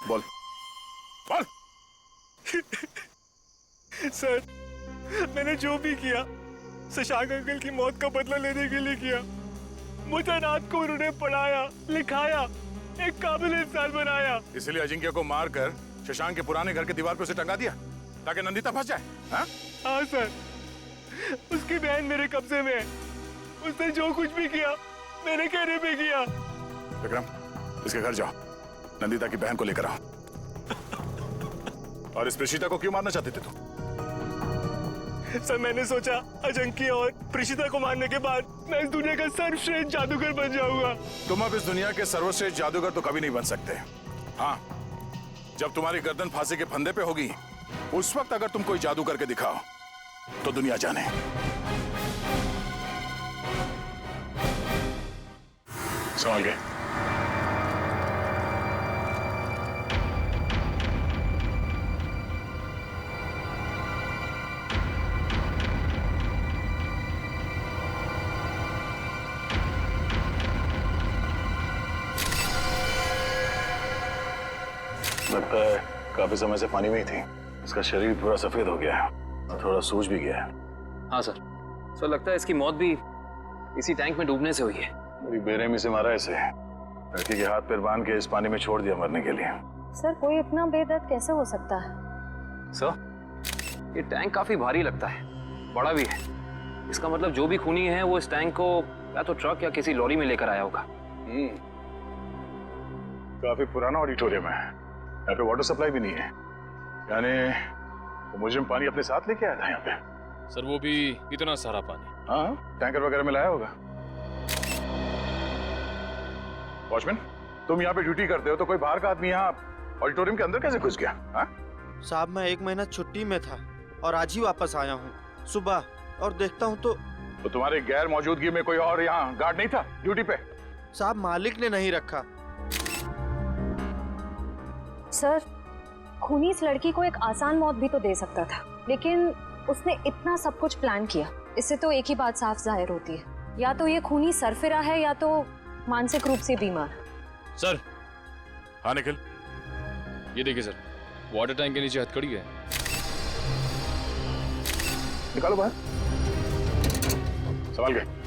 बोल बोल। सर, मैंने जो भी किया शशांक अंकल की मौत का बदला लेने के लिए किया। मुझे नाथ को उन्होंने पढ़ाया, लिखाया, एक काबिल इंसान बनाया। इसलिए अजिंक्य को मारकर शशांक के पुराने घर के दीवार पे उसे टंगा दिया ताकि नंदिता फंस जाए। हाँ सर, उसकी बहन मेरे कब्जे में है। उसने जो कुछ भी किया मैंने कहने पे किया। विक्रम, इसके घर जाओ, नंदिता की बहन को लेकर आओ। और इस प्रेषिता को क्यों मारना चाहते थे तुम? सर, मैंने सोचा अजंकी और प्रेषिता को मारने के बाद मैं इस दुनिया का सर्वश्रेष्ठ जादूगर बन जाऊंगा। तुम अब इस दुनिया के सर्वश्रेष्ठ जादूगर तो कभी नहीं बन सकते। हाँ, जब तुम्हारी गर्दन फांसी के फंदे पे होगी, उस वक्त अगर तुम कोई जादू करके दिखाओ तो दुनिया जाने। संभाल के। लगता है काफी समय से पानी में ही थी। इसका शरीर पूरा सफेद हो गया है और थोड़ा सूज भी गया है। हाँ सर, सर लगता है इसकी मौत भी इसी टैंक में डूबने से हुई है। बड़ी बेरहमी से मारा इसे। लड़की के हाथ पैर बांध के इस पानी में छोड़ दिया मरने के लिए। सर, कोई इतना बेदर्द कैसे हो सकता है? सर, ये टैंक काफी भारी लगता है, बड़ा भी है। इसका मतलब जो भी खूनी है वो इस टैंक को या तो ट्रक या किसी लॉरी में लेकर आया होगा। काफी पुराना ऑडिटोरियम है, यहाँ पे वाटर सप्लाई भी नहीं है। यानी तो मुझे पानी अपने साथ लेके आया था यहाँ पे। सर, वो भी इतना सारा पानी? हाँ, टैंकर वगैरह में लाया होगा। वॉचमैन, तुम यहाँ पे ड्यूटी करते हो तो कोई बाहर का आदमी यहाँ ऑडिटोरियम के अंदर कैसे घुस गया? साहब, मैं 1 महीना छुट्टी में था और आज ही वापस आया हूँ सुबह, और देखता हूँ तो तुम्हारे गैर मौजूदगी में कोई और यहाँ गार्ड नहीं था ड्यूटी पे? साहब, मालिक ने नहीं रखा। सर, खूनी इस लड़की को एक आसान मौत भी तो दे सकता था, लेकिन उसने इतना सब कुछ प्लान किया। इससे तो एक ही बात साफ जाहिर होती है, या तो ये खूनी सरफिरा है या तो मानसिक रूप से बीमार। सर। हाँ निखिल, ये देखिए सर, वाटर टैंक के नीचे हथकड़ी है। निकालो बाहर, संभाल के।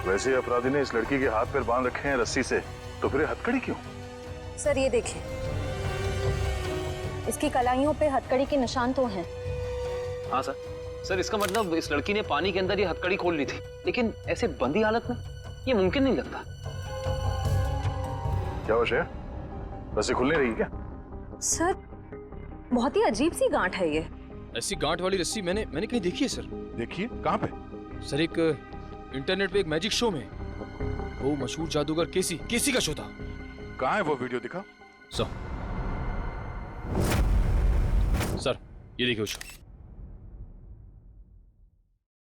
वैसे अपराधी ने इस लड़की के हाथ पैर बांध रखे हैं रस्सी से, तो फिर हथकड़ी क्यों? सर ये देखिए, इसकी कलाइयों पे हथकड़ी के निशान तो हैं। हाँ सर। सर इसका मतलब इस लड़की ने पानी के अंदर ये हथकड़ी खोल ली थी, लेकिन ऐसे बंदी हालत में ये मुमकिन नहीं लगता। क्या हो श्रेया, रस्सी खुल नहीं रही क्या? सर बहुत ही अजीब सी गांठ है ये। ऐसी गांठ वाली रस्सी मैंने कहीं देखी है सर। देखिए कहाँ पे? सर एक इंटरनेट पे एक मैजिक शो में, वो मशहूर जादूगर केसी का शो था। कहाँ है वो वीडियो, दिखा। सर ये देखिए शो।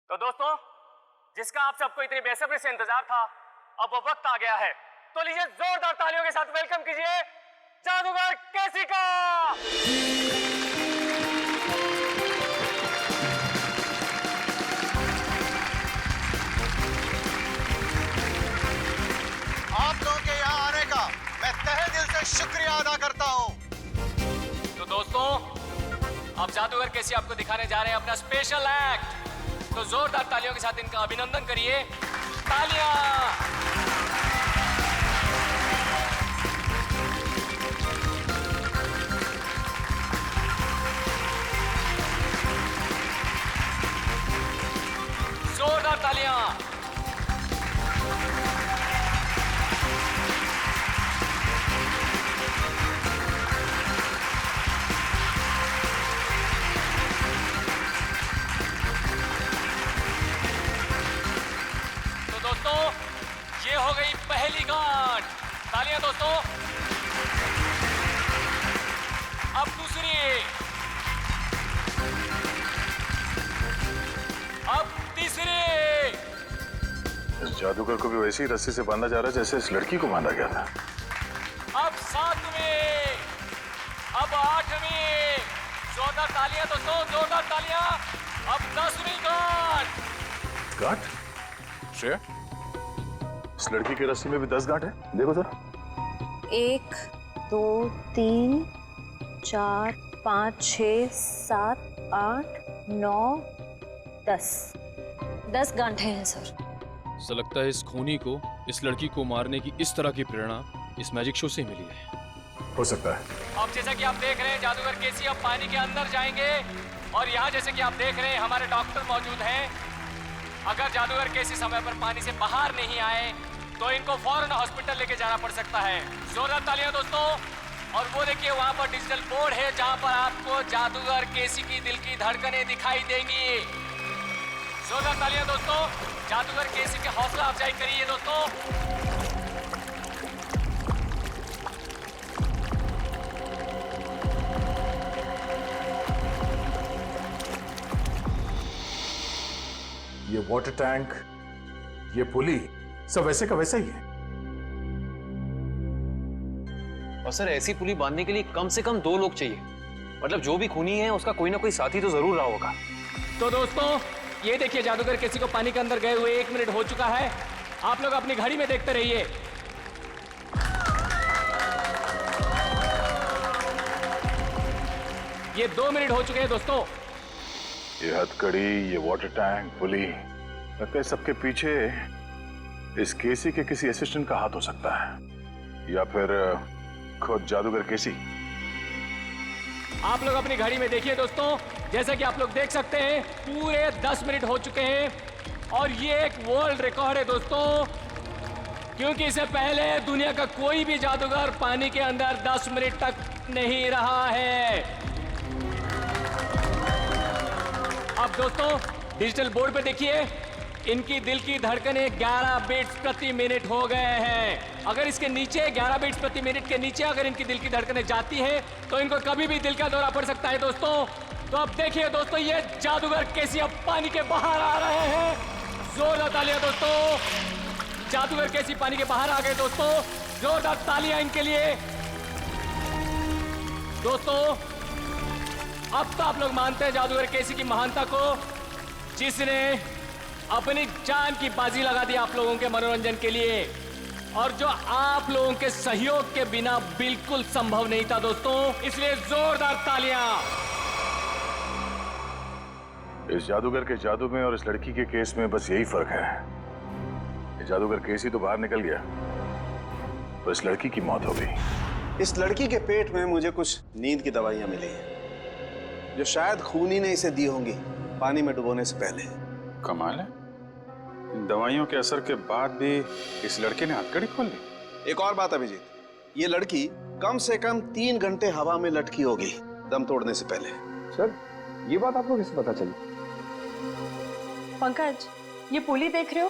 तो दोस्तों, जिसका आप सबको इतनी बेसब्री से इंतजार था, अब वो वक्त आ गया है। तो लीजिए जोरदार तालियों के साथ वेलकम कीजिए जादूगर केसी का। आप लोगों के यहाँ आने का मैं तहे दिल से शुक्रिया अदा करता हूँ। तो दोस्तों, अब जादूगर केसी आपको दिखाने जा रहे हैं अपना स्पेशल एक्ट। तो जोरदार तालियों के साथ इनका अभिनंदन करिए। तालियां। जोरदार तालियां। तो दोस्तों, ये हो गई पहली गांठ। तालियां दोस्तों। अब दूसरी, अब तीसरी। इस जादूगर को भी वैसी ही रस्सी से बांधा जा रहा है जैसे इस लड़की को बांधा गया था। अब सातवीं, अब आठवीं। जोरदार तालियां दोस्तों, जोरदार तालियां। अब 10वीं गांठ। गांठ? श्रेया, इस लड़की की रस्सी में भी 10 गांठ है, देखो जरा। 1 2 3 4 5 6 7 8 9 10 गांठें हैं सर। ऐसा लगता है इस खूनी को इस लड़की को मारने की इस तरह की प्रेरणा इस मैजिक शो से ही मिली है। हो सकता है। अब जैसा कि आप देख रहे हैं, जादूगर केसी अब पानी के अंदर जाएंगे और यहाँ जैसे कि आप देख रहे हैं हमारे डॉक्टर मौजूद हैं। अगर जादूगर केसी समय पर पानी से बाहर नहीं आए तो इनको फौरन हॉस्पिटल लेके जाना पड़ सकता है। जोरदार तालियां दोस्तों। और वो देखिए वहाँ पर डिजिटल बोर्ड है जहाँ पर आपको जादूगर केसी की दिल की धड़कनें दिखाई देंगी। जोरदार तालियां दोस्तों। जादूगर केसी की हौसला अफजाई करिए दोस्तों। ये वाटर टैंक, ये पुली, सब वैसे का वैसा ही है। और सर ऐसी पुली बांधने के लिए कम से कम 2 लोग चाहिए। मतलब जो भी खूनी है उसका कोई ना कोई साथी तो जरूर रहा होगा। तो दोस्तों, ये देखिए जादूगर केसी को पानी के अंदर गए हुए 1 मिनट हो चुका है। आप लोग अपनी घड़ी में देखते रहिए। ये 2 मिनट हो चुके हैं दोस्तों। ये हथकड़ी, ये वाटर टैंक, पुली, लगता है सबके पीछे इस केसी के किसी असिस्टेंट का हाथ हो सकता है, या फिर खुद जादूगर केसी। आप लोग अपनी घड़ी में देखिए दोस्तों। जैसा कि आप लोग देख सकते हैं पूरे 10 मिनट हो चुके हैं और ये एक वर्ल्ड रिकॉर्ड है दोस्तों, क्योंकि इससे पहले दुनिया का कोई भी जादूगर पानी के अंदर 10 मिनट तक नहीं रहा है। अब दोस्तों डिजिटल बोर्ड पे देखिए, इनकी दिल की धड़कनें 11 बीट्स प्रति मिनट हो गए हैं। अगर इसके नीचे 11 बीट्स प्रति मिनट के नीचे अगर इनकी दिल की धड़कनें जाती हैं तो इनको कभी भी दिल का दौरा पड़ सकता है दोस्तों। तो अब देखिए दोस्तों, ये जादूगर केसी अब पानी के बाहर आ रहे हैं। जोरदार तालियां दोस्तों। जादूगर केसी पानी के बाहर आ गए दोस्तों। जोरदार तालियां इनके लिए दोस्तों। अब तो आप लोग मानते हैं जादूगर केसी की महानता को, जिसने अपनी जान की बाजी लगा दी आप लोगों के मनोरंजन के लिए, और जो आप लोगों के सहयोग के बिना बिल्कुल संभव नहीं था दोस्तों। इसलिए जोरदार तालियां। इस जादूगर के जादू में और इस लड़की के केस में बस यही फर्क है, ये जादूगर केसी तो बाहर निकल गया, तो इस लड़की की मौत हो गई। इस लड़की के पेट में मुझे कुछ नींद की दवाइयां मिली हैं, जो शायद खूनी ने इसे दी होंगी पानी में डुबोने से पहले। कमाल है, इन दवाइयों के असर के बाद भी इस लड़के ने हथकड़ी खोल ली। एक और बात अभिजीत, ये लड़की कम से कम 3 घंटे हवा में लटकी होगी दम तोड़ने से पहले। सर, ये बात आपको कैसे पता चली? पंकज, ये पुली देख रहे हो,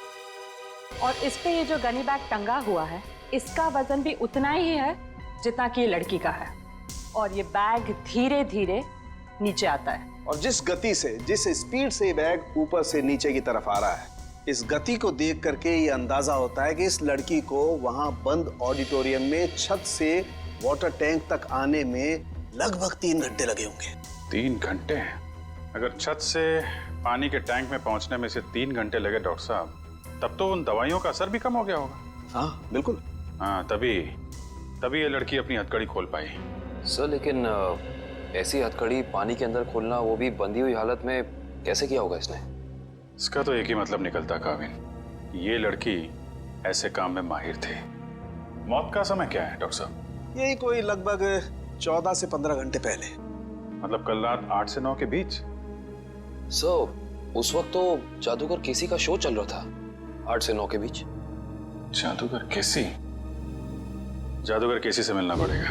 और इस पे ये जो गनी बैग टंगा हुआ है, इसका वजन भी उतना ही है जितना कि ये लड़की का है, और ये बैग धीरे धीरे नीचे आता है। और जिस गति से, जिस स्पीड से ये बैग ऊपर से नीचे की तरफ आ रहा है, इस गति को देख करके ये अंदाजा होता है कि इस लड़की को वहां बंद ऑडिटोरियम में छत से वाटर टैंक तक आने में लगभग 3 घंटे लगे होंगे। 3 घंटे? अगर छत से पानी के टैंक में पहुंचने में से 3 घंटे लगे डॉक्टर साहब, तब तो उन दवाइयों का असर भी कम हो गया होगा। हाँ बिल्कुल। हाँ, तभी ये लड़की अपनी हथकड़ी खोल पाई। सर लेकिन ऐसी हथकड़ी पानी के अंदर खोलना, वो भी बंधी हुई हालत में, कैसे किया होगा इसने? इसका तो एक ही मतलब निकलता काविन, ये लड़की ऐसे काम में माहिर थी। मौत का समय क्या है डॉक्टर साहब? यही कोई लगभग 14 से 15 घंटे पहले। मतलब कल रात 8 से 9 के बीच? सर उस वक्त तो जादूगर केसी का शो चल रहा था, 8 से 9 के बीच। जादूगर केसी? जादूगर केसी से मिलना पड़ेगा।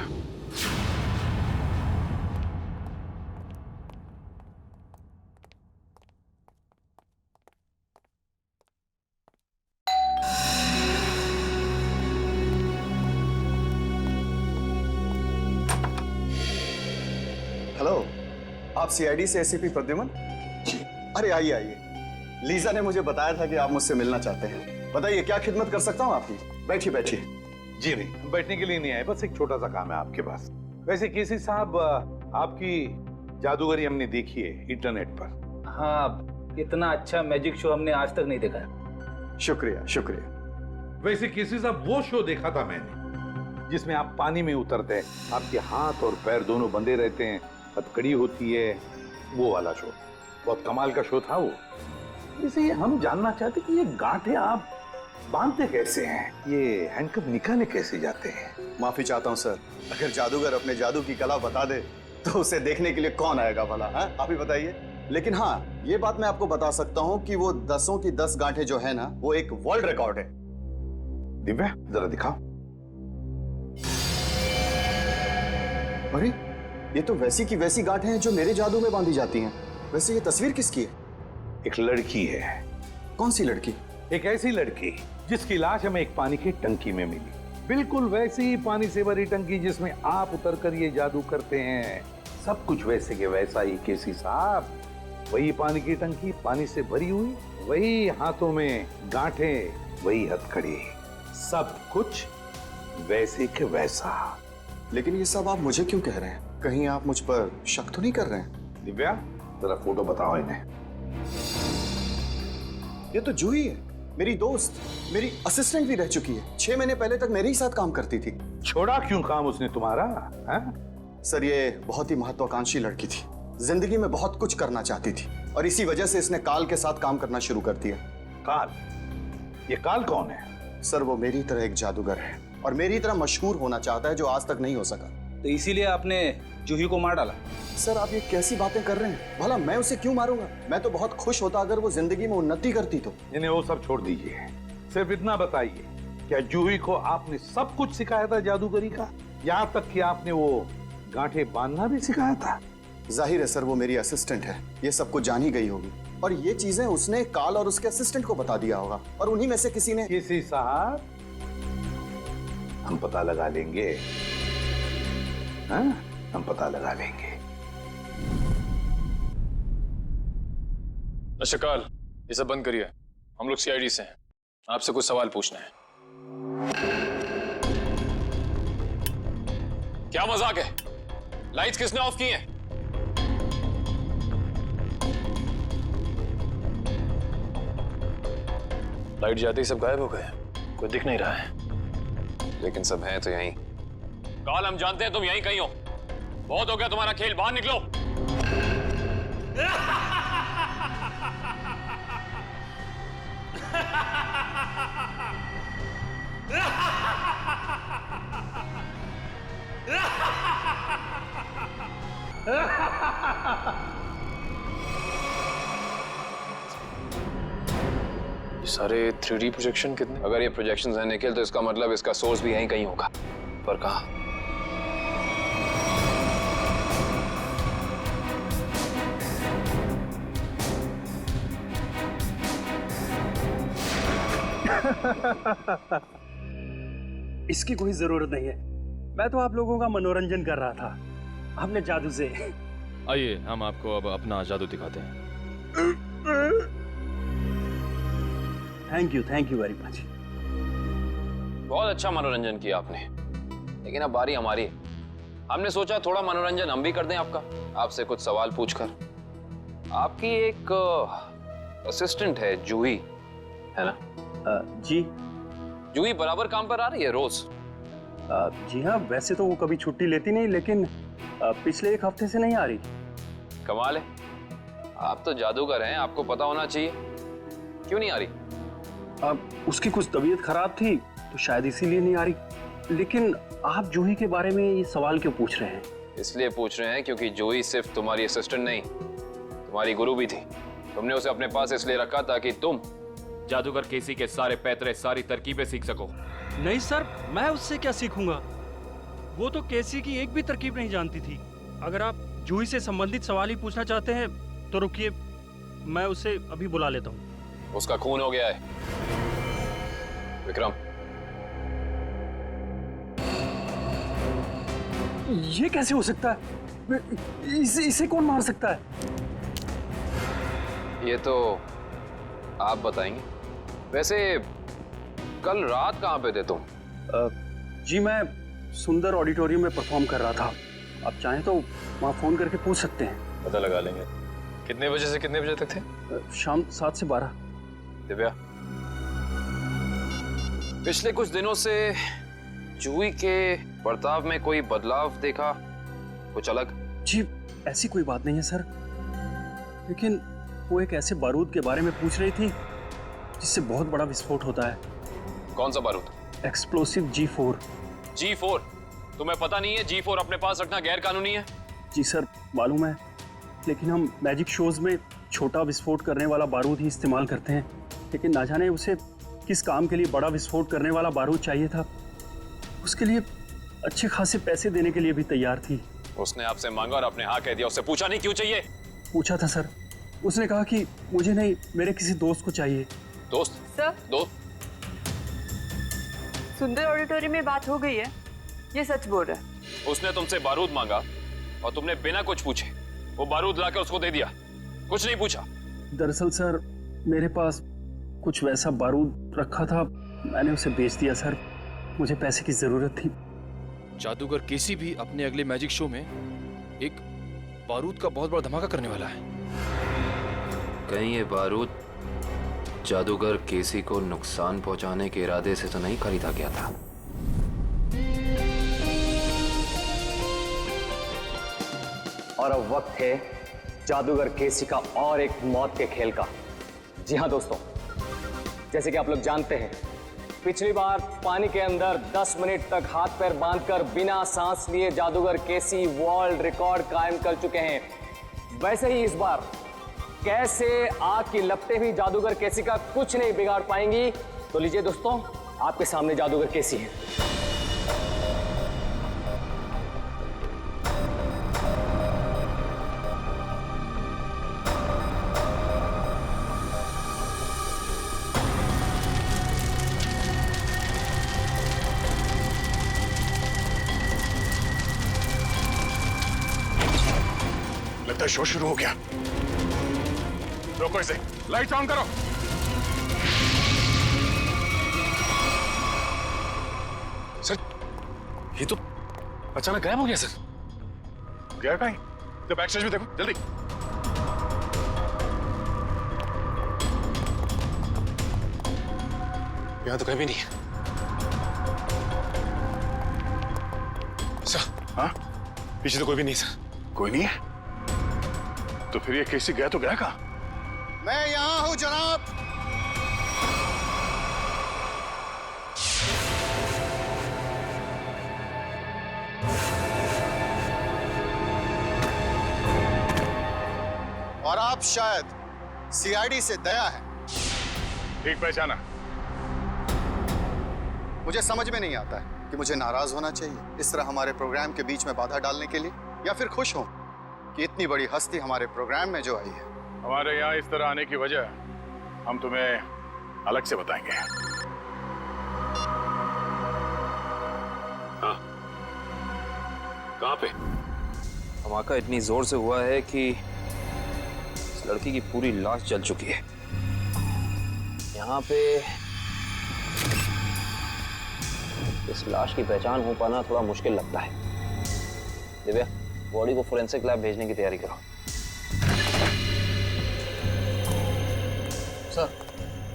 हेलो, आप सीआईडी से एसीपी प्रद्युमन? जी। अरे आइए आइए, लीजा ने मुझे बताया था कि आप मुझसे मिलना चाहते हैं। बताइए क्या खिदमत कर सकता हूँ आपकी? बैठिए बैठिए। जी नहीं, हम बैठने के लिए नहीं आए, बस एक छोटा सा काम है आपके पास। वैसे केसी साहब, आपकी जादूगरी हमने देखी है इंटरनेट पर। हाँ, इतना अच्छा मैजिक शो हमने आज तक नहीं देखा है। शुक्रिया शुक्रिया। वैसे केसी साहब, वो शो देखा था मैंने जिसमें आप पानी में उतरते हैं, आपके हाथ और पैर दोनों बंधे रहते हैं, हथकड़ी होती है, वो वाला शो। बहुत कमाल का शो था वो। इसे हम जानना चाहते कि ये गांठें आप बांधते कैसे हैं, ये हैंडकफ निकाले कैसे जाते हैं? माफी चाहता हूँ सर, अगर जादूगर अपने जादू की कला बता दे तो उसे देखने के लिए कौन आएगा भला? आप ही बताइए। लेकिन हाँ, ये बात मैं आपको बता सकता हूँ कि वो 10 की 10 गांठें जो है ना, वो एक वर्ल्ड रिकॉर्ड है। दिव्या, जरा दिखाओ। अरे, ये तो वैसी की वैसी गांठें हैं जो मेरे जादू में बांधी जाती हैं। वैसे ये तस्वीर किसकी है? एक लड़की है। कौन सी लड़की? एक ऐसी लड़की जिसकी लाश हमें एक पानी की टंकी में मिली, बिल्कुल वैसी ही पानी से भरी टंकी जिसमें आप उतरकर ये जादू करते हैं। सब कुछ वैसे के वैसा ही केसी साहब। वही पानी की टंकी, पानी से भरी हुई, वही हाथों में गांठें, वही हथकड़ी, सब कुछ वैसे के वैसा। लेकिन ये सब आप मुझे क्यों कह रहे हैं? कहीं आप मुझ पर शक तो नहीं कर रहे हैं? दिव्या, जरा फोटो बताओ इन्हें। ये तो जूही है, मेरी दोस्त, मेरी असिस्टेंट भी रह चुकी है। 6 महीने पहले तक मेरे ही साथ काम करती थी। छोड़ा क्यों काम उसने तुम्हारा? सर, ये बहुत ही महत्वाकांक्षी लड़की थी, जिंदगी में बहुत कुछ करना चाहती थी, और इसी वजह से इसने काल के साथ काम करना शुरू कर दिया। काल? ये काल कौन है? सर, वो मेरी तरह एक जादूगर है और मेरी तरह मशहूर होना चाहता है, जो आज तक नहीं हो सका। तो इसीलिए आपने जूही को मार डाला? सर, आप ये कैसी बातें कर रहे हैं? भला मैं उसे क्यों मारूंगा? मैं तो बहुत खुश होता अगर वो जिंदगी में उन्नति करती तो। इन्हें वो सब छोड़ दीजिए, सिर्फ इतना बताइए, क्या जूही को आपने सब कुछ सिखाया था जादूगरी का? यहाँ तक कि आपने वो गांठें बांधना भी सिखाया था? जाहिर है सर, वो मेरी असिस्टेंट है, ये सब कुछ जान ही गई होगी, और ये चीजें उसने काल और उसके असिस्टेंट को बता दिया होगा, और उन्हीं में से किसी ने। किसी साहब, हम पता लगा लेंगे। हाँ, हम पता लगा लेंगे। काल, ये सब बंद करिए, हम लोग सीआईडी से हैं, आपसे कुछ सवाल पूछना है। क्या मजाक है? लाइट्स किसने ऑफ की हैं? लाइट जाते ही सब गायब हो गए, कोई दिख नहीं रहा है। लेकिन सब हैं तो यहीं। काल, हम जानते हैं तुम यहीं कहीं हो। बहुत हो गया तुम्हारा खेल, बाहर निकलो। ये सारे 3D प्रोजेक्शन कितने? अगर ये प्रोजेक्शंस हैं निखिल, तो इसका मतलब इसका सोर्स भी यहीं कहीं होगा। पर कहाँ? इसकी कोई जरूरत नहीं है। मैं तो आप लोगों का मनोरंजन कर रहा था अपने जादू से। आइए हम आपको अब अपना जादू दिखाते हैं। Thank you very much. बहुत अच्छा मनोरंजन किया आपने, लेकिन अब बारी हमारी है। हमने सोचा थोड़ा मनोरंजन हम भी कर दें आपका, आपसे कुछ सवाल पूछकर। आपकी एक असिस्टेंट है जूही, है ना? जी। जूही बराबर काम पर आ रही है रोज? जी हाँ, वैसे तो वो कभी छुट्टी लेती नहीं, लेकिन पिछले एक हफ्ते से नहीं आ रही। कमाल है, आप तो जादूगर हैं, आपको पता होना चाहिए। क्यों नहीं आ रही? उसकी कुछ तबीयत खराब थी तो शायद इसीलिए नहीं आ रही। लेकिन आप जूही के बारे में ये सवाल क्यों पूछ रहे हैं? इसलिए पूछ रहे हैं क्योंकि जूही सिर्फ तुम्हारी असिस्टेंट नहीं, तुम्हारी गुरु भी थी। तुमने उसे अपने पास इसलिए रखा ताकि तुम जादूगर केसी के सारे पैतरे, सारी तरकीबें सीख सको। नहीं सर, मैं उससे क्या सीखूंगा? वो तो केसी की एक भी तरकीब नहीं जानती थी। अगर आप जूही से संबंधित सवाल ही पूछना चाहते हैं तो रुकिए, मैं उसे अभी बुला लेता हूँ। उसका खून हो गया है। विक्रम, ये कैसे हो सकता है? इसे कौन मार सकता है? ये तो आप बताएंगे। वैसे कल रात कहाँ पे थे तुम? जी मैं सुंदर ऑडिटोरियम में परफॉर्म कर रहा था। आप चाहें तो वहाँ फोन करके पूछ सकते हैं। पता लगा लेंगे। कितने बजे से कितने बजे तक थे? शाम 7 से 12। दिव्या, पिछले कुछ दिनों से जूही के बर्ताव में कोई बदलाव देखा? कुछ अलग? जी ऐसी कोई बात नहीं है सर, लेकिन वो एक ऐसे बारूद के बारे में पूछ रही थी जिससे बहुत बड़ा विस्फोट होता है। कौन सा बारूद? Explosive G4। G4? तुम्हें पता नहीं है G4 अपने पास रखना गैर कानूनी है? जी सर मालूम है, लेकिन हम मैजिक शोज में छोटा विस्फोट करने वाला बारूद ही इस्तेमाल करते हैं। लेकिन ना जाने उसे किस काम के लिए बड़ा विस्फोट करने वाला बारूद चाहिए था। उसके लिए अच्छे खासे पैसे देने के लिए भी तैयार थी। उसने आपसे मांगा और आपने हाँ कह दिया। उससे पूछा नहीं क्यों चाहिए? पूछा था सर, उसने कहा कि मुझे नहीं, मेरे किसी दोस्त को चाहिए। दोस्त? सर, दोस्त? सुंदर ऑडिटोरियम में बात हो गई है, ये सच बोल रहा है। उसने तुमसे बारूद मांगा और तुमने बिना कुछ पूछे वो बारूद लाकर उसको दे दिया, कुछ नहीं पूछा। दरअसल सर मेरे पास कुछ वैसा बारूद रखा था, मैंने उसे बेच दिया सर। मुझे पैसे की जरूरत थी। जादूगर केसी भी अपने अगले मैजिक शो में एक बारूद का बहुत बड़ा धमाका करने वाला है। कहीं ये बारूद जादूगर केसी को नुकसान पहुंचाने के इरादे से तो नहीं खरीदा गया था? और अब वक्त है जादूगर केसी का और एक मौत के खेल का। जी हाँ दोस्तों, जैसे कि आप लोग जानते हैं, पिछली बार पानी के अंदर 10 मिनट तक हाथ पैर बांधकर बिना सांस लिए जादूगर केसी वर्ल्ड रिकॉर्ड कायम कर चुके हैं। वैसे ही इस बार कैसे आग की लपटें भी जादूगर केसी का कुछ नहीं बिगाड़ पाएंगी। तो लीजिए दोस्तों, आपके सामने जादूगर केसी है। लगता है शो शुरू हो गया। रोको इसे, लाइट ऑन करो। सर ये तो अचानक गायब हो गया सर। गया कहीं? तो बैक स्टेज में देखो जल्दी। यहाँ तो कहीं भी नहीं है। सर हाँ, पीछे तो कोई भी नहीं सर। कोई नहीं है? तो फिर ये केसी गया तो गया कहाँ? मैं यहाँ हूँ जनाब। शायद सीआईडी से दया है। ठीक पहचाना। मुझे समझ में नहीं आता है कि मुझे नाराज होना चाहिए इस तरह हमारे प्रोग्राम के बीच में बाधा डालने के लिए, या फिर खुश हूं कि इतनी बड़ी हस्ती हमारे प्रोग्राम में जो आई है। हमारे यहाँ इस तरह आने की वजह हम तुम्हें अलग से बताएंगे। हाँ, कहाँ पे? धमाका इतनी जोर से हुआ है कि इस लड़की की पूरी लाश जल चुकी है। यहाँ पे इस लाश की पहचान हो पाना थोड़ा मुश्किल लगता है। दिव्या, बॉडी को फोरेंसिक लैब भेजने की तैयारी करो। सर।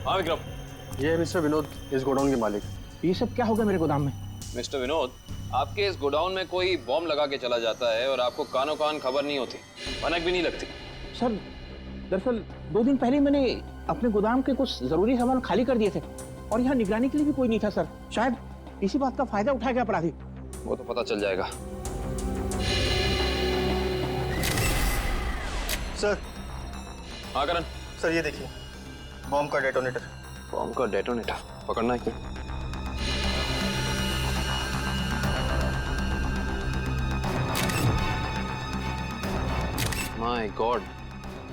हाँ विक्रम। ये है मिस्टर विनोद, इस गोडाउन के मालिक। ये सब क्या होगा मेरे गोदाम में? मिस्टर विनोद, आपके इस गोडाउन में कोई बॉम्ब लगा के चला जाता है और आपको कानों कान खबर नहीं होती, भनक भी नहीं लगती। सर, दरअसल 2 दिन पहले मैंने अपने गोदाम के कुछ जरूरी सामान खाली कर दिए थे और यहाँ निगरानी के लिए भी कोई नहीं था सर। शायद इसी बात का फायदा उठा गया अपराधी। वो तो पता चल जाएगा। सर। हाँ करण। सर ये देखिए, बॉम्ब का डेटोनेटर। बॉम्ब का डेटोनेटर पकड़ना है क्या? माय गॉड,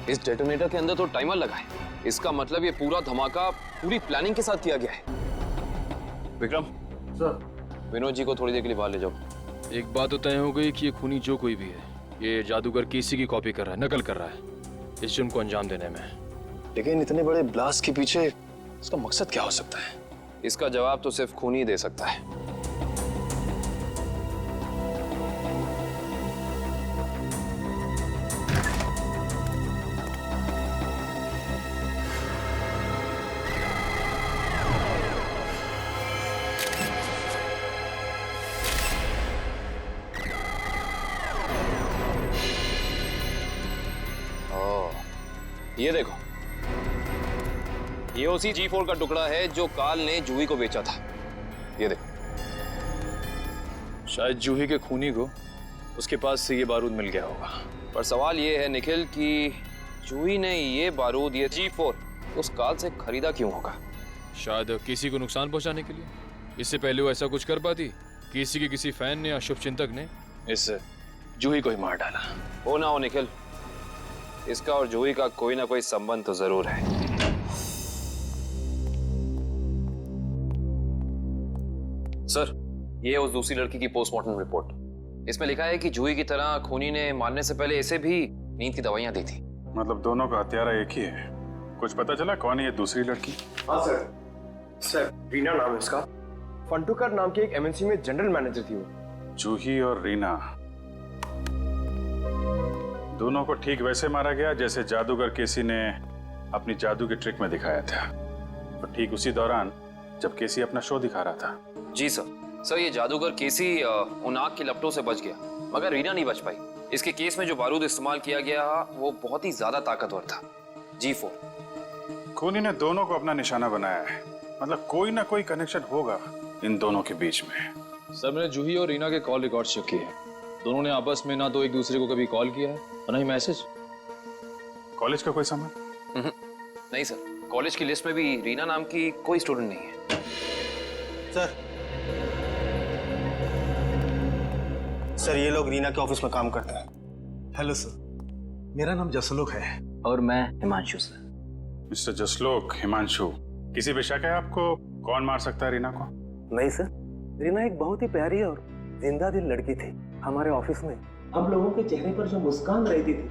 इस डेटोनेटर के अंदर तो टाइमर लगा है। इसका मतलब ये पूरा धमाका पूरी प्लानिंग के साथ किया गया है। विक्रम। सर। विनोद जी को थोड़ी देर के लिए बाहर ले जाओ। एक बात तो तय हो गई कि ये खूनी जो कोई भी है, ये जादूगर केसी की कॉपी कर रहा है, नकल कर रहा है इस जुर्म को अंजाम देने में। लेकिन इतने बड़े ब्लास्ट के पीछे इसका मकसद क्या हो सकता है? इसका जवाब तो सिर्फ खूनी दे सकता है। ये देखो, ये उसी G4 का टुकड़ा है जो काल ने जूही को बेचा था। ये देखो। शायद जूही के खूनी को उसके पास से ये बारूद मिल गया होगा। पर सवाल ये है निखिल कि जूही ने ये बारूद, ये G4 उस काल से खरीदा क्यों होगा? शायद किसी को नुकसान पहुंचाने के लिए। इससे पहले वो ऐसा कुछ कर पाती, किसी के किसी फैन ने या शुभ चिंतक ने इस जूही को ही मार डाला। हो ना हो निखिल, इसका और जूही का कोई ना कोई संबंध तो जरूर है। सर, ये उस दूसरी लड़की की पोस्टमार्टम रिपोर्ट। इसमें लिखा है कि जूही की तरह खूनी ने मारने से पहले इसे भी नींद की दवाइयां दी थी। मतलब दोनों का हत्यारा एक ही है। कुछ पता चला कौन है ये दूसरी लड़की? हाँ सर। सर, रीना नाम है इसका। फंटूकर नाम की एक एमएनसी में जनरल मैनेजर थी वो। जूही और रीना दोनों को ठीक वैसे मारा गया जैसे जादूगर केसी ने अपनी जादू के ट्रिक में दिखाया था। और ठीक उसी दौरान जब केसी अपना शो दिखा रहा था। जी सर। सर, ये जादूगर केसी उन आग के लपटों से बच गया, मगर रीना नहीं बच पाई। इसके केस में जो बारूद इस्तेमाल किया गया वो बहुत ही ज्यादा ताकतवर था, G4। खूनी ने दोनों को अपना निशाना बनाया है। मतलब कोई ना कोई कनेक्शन होगा इन दोनों के बीच में। सर, मैंने जूही और रीना के कॉल रिकॉर्ड चेक किए हैं। दोनों ने आपस में ना तो एक दूसरे को कभी कॉल किया है और ना ही मैसेज। कॉलेज का कोई सामान? नहीं सर, कॉलेज की लिस्ट में भी रीना नाम की कोई स्टूडेंट नहीं है। सर, ये लोग रीना के ऑफिस में काम करते हैं। हेलो सर, मेरा नाम जसलोक है। और मैं हिमांशु सर। मिस्टर जसलोक, हिमांशु, किसी पे शक है आपको? कौन मार सकता है रीना को? नहीं सर, रीना एक बहुत ही प्यारी और जिंदा दिल लड़की थी। हमारे ऑफिस में हम लोगों के चेहरे पर जो मुस्कान रहती थी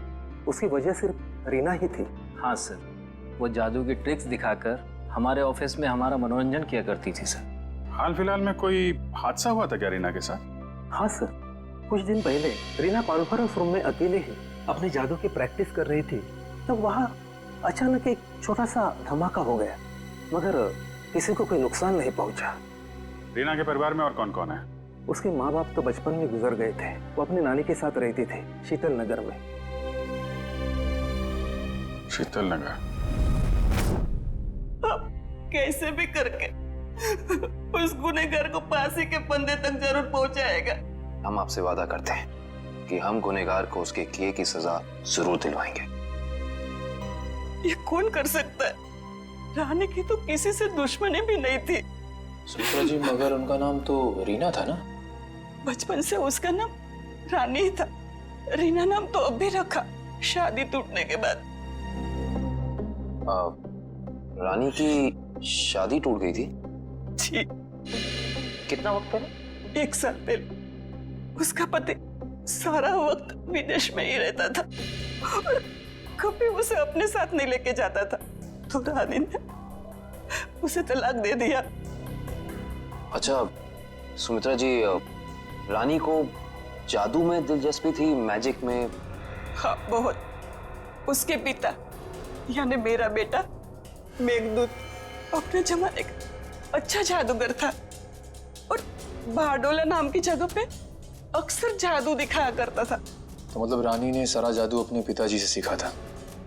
उसकी वजह सिर्फ रीना ही थी। हाँ सर, वो जादू की ट्रिक्स दिखाकर हमारे ऑफिस में हमारा मनोरंजन किया करती थी सर। हाल फिलहाल में कोई हादसा हुआ था क्या रीना के साथ? हाँ सर, कुछ दिन पहले रीना कॉन्फ्रेंस रूम में अकेले ही अपनी जादू की प्रैक्टिस कर रही थी, तब वहाँ अचानक एक छोटा सा धमाका हो गया, मगर किसी को कोई नुकसान नहीं पहुंचा। रीना के परिवार में और कौन कौन है? उसके माँ बाप तो बचपन में गुजर गए थे। वो अपनी नानी के साथ रहती थी शीतल नगर में। शीतल नगर? कैसे भी करके उस गुनहगार को फांसी के फंदे तक जरूर पहुंचाएगा। हम आपसे वादा करते हैं कि हम गुनहगार को उसके किए की सजा जरूर दिलवाएंगे। ये कौन कर सकता है? रानी की तो किसी से दुश्मनी भी नहीं थी। सुमित्रा जी, मगर उनका नाम तो रीना था ना? बचपन से उसका नाम रानी ही था। रीना नाम तो अब भी रखा, शादी टूटने के बाद। रानी की शादी टूट गई थी? जी। कितना वक्त पहले? 1 साल पहले। उसका पति सारा वक्त विदेश में ही रहता था और कभी उसे अपने साथ नहीं लेके जाता था, तो रानी ने उसे तलाक दे दिया। अच्छा सुमित्रा जी, रानी को जादू में दिलचस्पी थी, मैजिक में? हाँ, बहुत। उसके पिता यानी मेरा बेटा मेघदूत अपने जमाने का अच्छा जादूगर था और बारडोला नाम की जगह पे अक्सर जादू दिखाया करता था। तो मतलब रानी ने सारा जादू अपने पिताजी से सीखा था?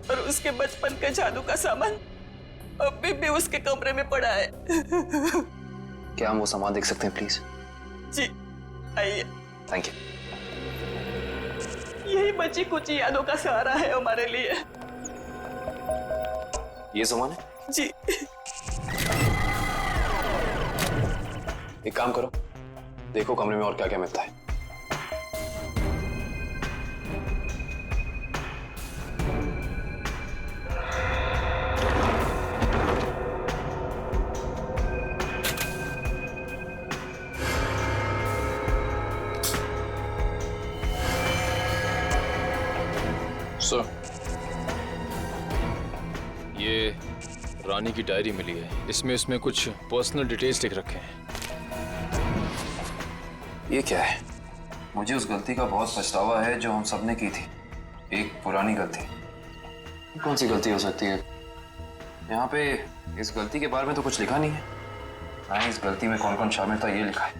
और उसके बचपन का जादू का सामान अभी भी उसके कमरे में पड़ा है। क्या हम वो सामान देख सकते हैं प्लीज? जी आइए। Thank you. यही बची कुछ यादों का सहारा है हमारे लिए। ये सामान है? जी। एक काम करो, देखो कमरे में और क्या क्या मिलता है। सर, ये रानी की डायरी मिली है। इसमें कुछ पर्सनल डिटेल्स लिख रखे हैं। ये क्या है? मुझे उस गलती का बहुत पछतावा है जो हम सबने की थी, एक पुरानी गलती। कौन सी गलती हो सकती है? यहाँ पे इस गलती के बारे में तो कुछ लिखा नहीं है, ना इस गलती में कौन कौन शामिल था ये लिखा है।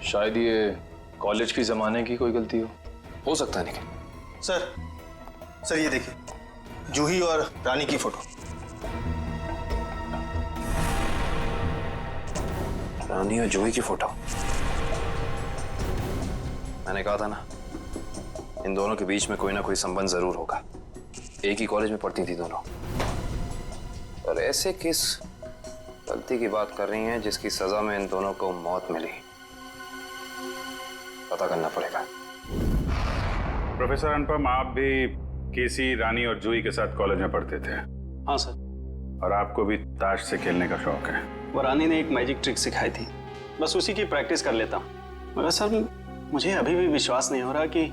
शायद ये कॉलेज की जमाने की कोई गलती हो सकता है। निखिल सर ये देखिए, जूही और रानी की फोटो। रानी और जूही की फोटो? मैंने कहा था ना, इन दोनों के बीच में कोई ना कोई संबंध जरूर होगा। एक ही कॉलेज में पढ़ती थी दोनों, और ऐसे किस गलती की बात कर रही हैं जिसकी सजा में इन दोनों को मौत मिली? पता करना पड़ेगा। प्रोफेसर अनुपम, आप भी केसी, रानी और जूही के साथ कॉलेज में पढ़ते थे? हाँ सर। और आपको भी ताश से खेलने का शौक है? वो रानी ने एक मैजिक ट्रिक सिखाई थी, बस उसी की प्रैक्टिस कर लेता हूँ। मगर सर मुझे अभी भी विश्वास नहीं हो रहा कि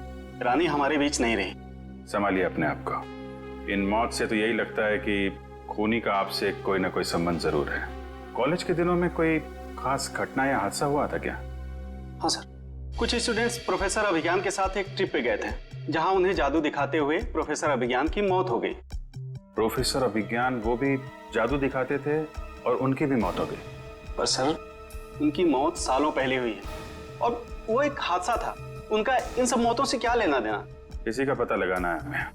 रानी हमारे बीच नहीं रही। संभालिए अपने आप को। इन मौत से तो यही लगता है कि खूनी का आपसे कोई ना कोई संबंध जरूर है। कॉलेज के दिनों में कोई खास घटना या हादसा हुआ था क्या? हाँ सर, कुछ स्टूडेंट्स प्रोफेसर अभिज्ञान के साथ एक ट्रिप पे गए थे, जहां उन्हें जादू दिखाते हुए प्रोफेसर अभिज्ञान की मौत हो गई। प्रोफेसर अभिज्ञान वो भी जादू दिखाते थे और उनकी भी मौत हो गई? पर सर उनकी मौत सालों पहले हुई है और वो एक हादसा था। उनका इन सब मौतों से क्या लेना देना? किसी का पता लगाना है हमें।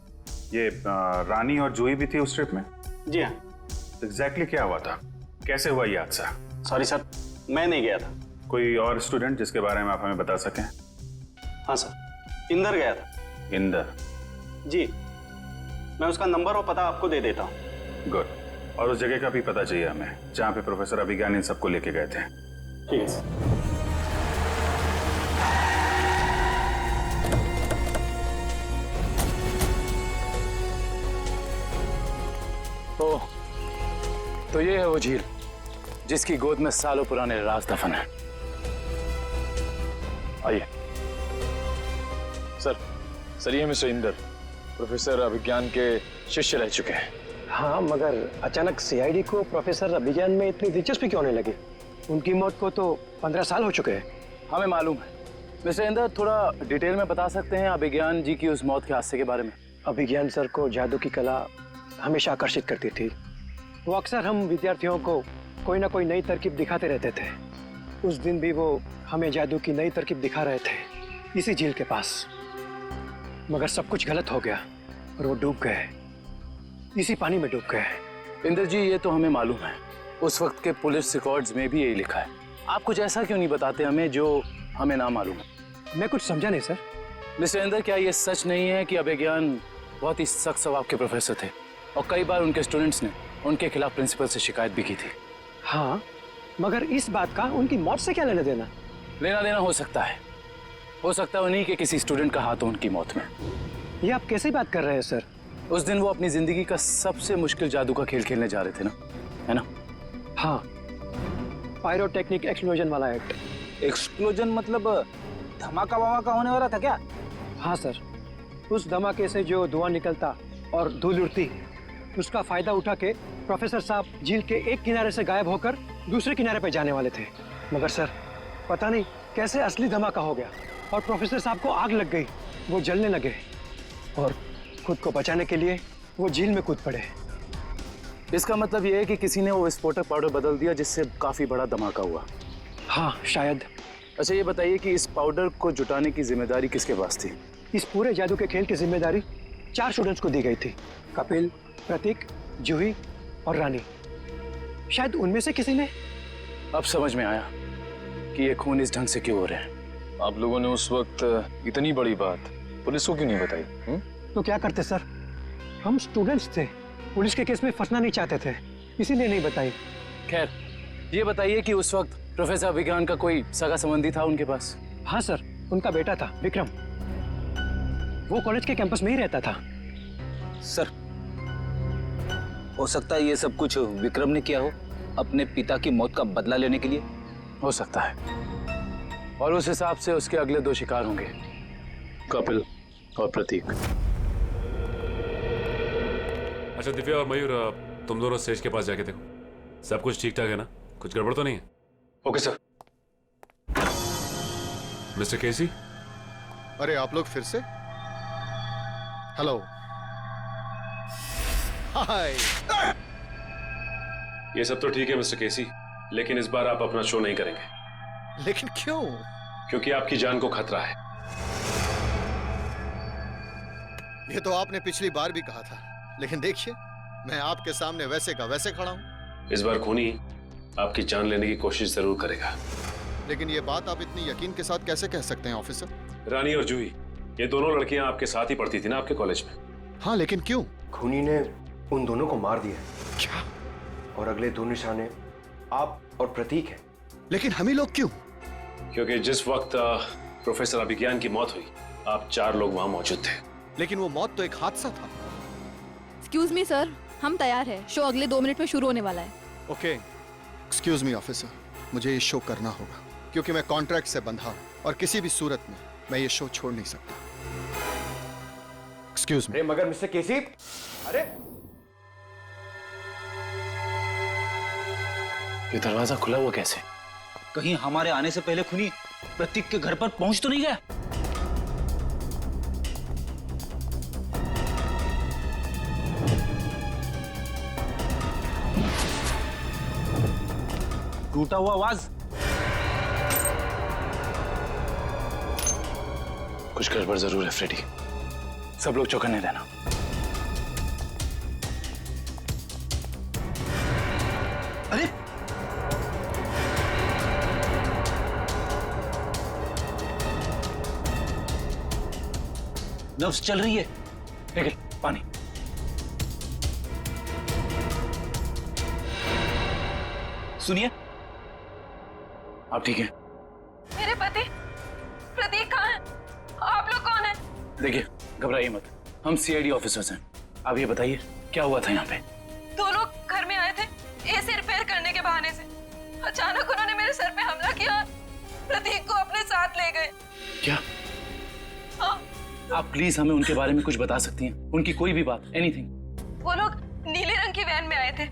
ये रानी और जूही भी थी उस ट्रिप में? जी हाँ। एग्जैक्टली क्या हुआ था? कैसे हुआ ये हादसा? सॉरी सर, मैं नहीं गया था। कोई और स्टूडेंट जिसके बारे में आप हमें बता सकें? हाँ सर, इंदर गया था। इंदर? जी, मैं उसका नंबर और पता आपको दे देता हूँ। गुड। और उस जगह का भी पता चाहिए हमें जहाँ पे प्रोफेसर अभिज्ञान इन सबको लेके गए थे। ठीक है सर। तो ये है वो झील जिसकी गोद में सालों पुराने राज दफन है। आइए। सर ये मिस्टर इंदर प्रोफेसर अभिज्ञान के शिष्य रह चुके हैं। हाँ, मगर अचानक सीआईडी को प्रोफेसर अभिज्ञान में इतनी दिलचस्पी क्यों नहीं लगी? उनकी मौत को तो 15 साल हो चुके हैं। हमें मालूम है। मिस्टर इंदर, थोड़ा डिटेल में बता सकते हैं अभिज्ञान जी की उस मौत के हादसे के बारे में? अभिज्ञान सर को जादू की कला हमेशा आकर्षित करती थी। वो अक्सर हम विद्यार्थियों को कोई ना कोई नई तरकीब दिखाते रहते थे। उस दिन भी वो हमें जादू की नई तरकीब दिखा रहे थे इसी झील के पास। मगर सब कुछ गलत हो गया और वो डूब गए, इसी पानी में डूब गए। इंदर जी, ये तो हमें मालूम है। उस वक्त के पुलिस रिकॉर्ड्स में भी यही लिखा है। आप कुछ ऐसा क्यों नहीं बताते हमें जो हमें ना मालूम है? मैं कुछ समझा नहीं सर। मिस्टर इंदर, क्या ये सच नहीं है कि अभिज्ञान बहुत ही सख्त स्वभाव के प्रोफेसर थे और कई बार उनके स्टूडेंट्स ने उनके खिलाफ प्रिंसिपल से शिकायत भी की थी। हाँ, मगर इस बात का उनकी मौत से क्या लेना देना? लेना देना हो सकता है उन्हीं के किसी स्टूडेंट का हाथ हो उनकी मौत में। ये आप कैसे बात कर रहे हैं सर? उस दिन वो अपनी जिंदगी का सबसे मुश्किल जादू का खेल खेलने जा रहे थे ना, है ना? हाँ, पायरोटेक्निक एक्सप्लोजन वाला एक्ट। एक्सप्लोजन मतलब धमाका वमाका होने वाला था क्या? हाँ सर, उस धमाके से जो धुआं निकलता और धूल उड़ती, उसका फायदा उठा के प्रोफेसर साहब झील के एक किनारे से गायब होकर दूसरे किनारे पे जाने वाले थे। मगर सर, पता नहीं कैसे असली धमाका हो गया और प्रोफेसर साहब को आग लग गई, वो जलने लगे और खुद को बचाने के लिए वो झील में कूद पड़े। इसका मतलब ये है कि किसी ने वो विस्फोटक पाउडर बदल दिया जिससे काफी बड़ा धमाका हुआ। हाँ, शायद। अच्छा, ये बताइए कि इस पाउडर को जुटाने की जिम्मेदारी किसके पास थी? इस पूरे जादू के खेल की जिम्मेदारी 4 स्टूडेंट्स को दी गई थी, कपिल, प्रतीक, जूही और रानी। शायद उनमें से किसी ने। अब समझ में आया कि ये खून इस ढंग से क्यों हो रहे हैं। आप लोगों ने उस वक्त इतनी बड़ी बात पुलिस को क्यों नहीं बताई? तो क्या करते सर, हम स्टूडेंट्स थे, पुलिस के केस में फंसना नहीं चाहते थे, इसीलिए नहीं बताई। खैर, ये बताइए कि उस वक्त प्रोफेसर विज्ञान का कोई सगा संबंधी था उनके पास? हाँ सर, उनका बेटा था विक्रम, वो कॉलेज के कैंपस में ही रहता था। सर, हो सकता है ये सब कुछ विक्रम ने किया हो अपने पिता की मौत का बदला लेने के लिए। हो सकता है, और उस हिसाब से उसके अगले 2 शिकार होंगे, कपिल और प्रतीक। अच्छा दिव्या और मयूर, तुम दोनों स्टेज के पास जाके देखो, सब कुछ ठीक ठाक है ना? कुछ गड़बड़ तो नहीं है? Okay sir. मिस्टर केसी। अरे आप लोग फिर से? हेलो, हाय। ये सब तो ठीक है मिस्टर केसी, लेकिन इस बार आप अपना शो नहीं करेंगे। लेकिन क्यों? क्योंकि आपकी जान को खतरा है। ये तो आपने पिछली बार भी कहा था, लेकिन देखिए मैं आपके सामने वैसे का वैसे खड़ा हूं। इस बार खूनी आपकी जान लेने की कोशिश जरूर करेगा। लेकिन ये बात आप इतनी यकीन के साथ कैसे कह सकते हैं ऑफिसर? रानी और जूही, ये दोनों लड़कियां आपके साथ ही पढ़ती थी ना आपके कॉलेज में? हाँ, लेकिन क्यों? खूनी ने उन दोनों को मार दिया। क्या? और अगले 2 निशाने आप और प्रतीक हैं। लेकिन हम ही लोग क्यों? क्योंकि जिस वक्त प्रोफेसर अभिज्ञान की मौत हुई, आप 4 लोग वहां मौजूद थे। लेकिन वो मौत तो एक हादसा था। एक्सक्यूज मी सर, हम तैयार हैं। शो अगले 2 मिनट में शुरू होने वाला है। ओके, एक्सक्यूज मी ऑफिसर, मुझे ये शो करना होगा क्योंकि मैं कॉन्ट्रैक्ट से बंधा हूं और किसी भी सूरत में मैं ये शो छोड़ नहीं सकता। Excuse me. मगर मिस्टर केसी, अरे ये दरवाजा खुला हुआ कैसे? कहीं हमारे आने से पहले खूनी प्रतीक के घर पर पहुंच तो नहीं गया? टूटा हुआ आवाज। कुछ गड़बड़ जरूर है फ्रेडी, सब लोग चौकन्ने रहना। अरे नर्व्स चल रही है। लेकिन पानी। सुनिए, आप ठीक हैं? मेरे पति प्रतीक कहाँ है? आप लोग कौन हैं? देखिए, घबराइए मत, हम सीआईडी ऑफिसर्स हैं। आप ये बताइए क्या हुआ था यहाँ पे? 2 लोग घर में आए थे एसी रिपेयर करने के बहाने से। अचानक उन्होंने मेरे सर पे हमला किया, प्रतीक को अपने साथ ले गए। क्या? हाँ। आप प्लीज हमें उनके बारे में कुछ बता सकती हैं? उनकी कोई भी बात, एनीथिंग। वो लोग नीले रंग की वैन में आए थे।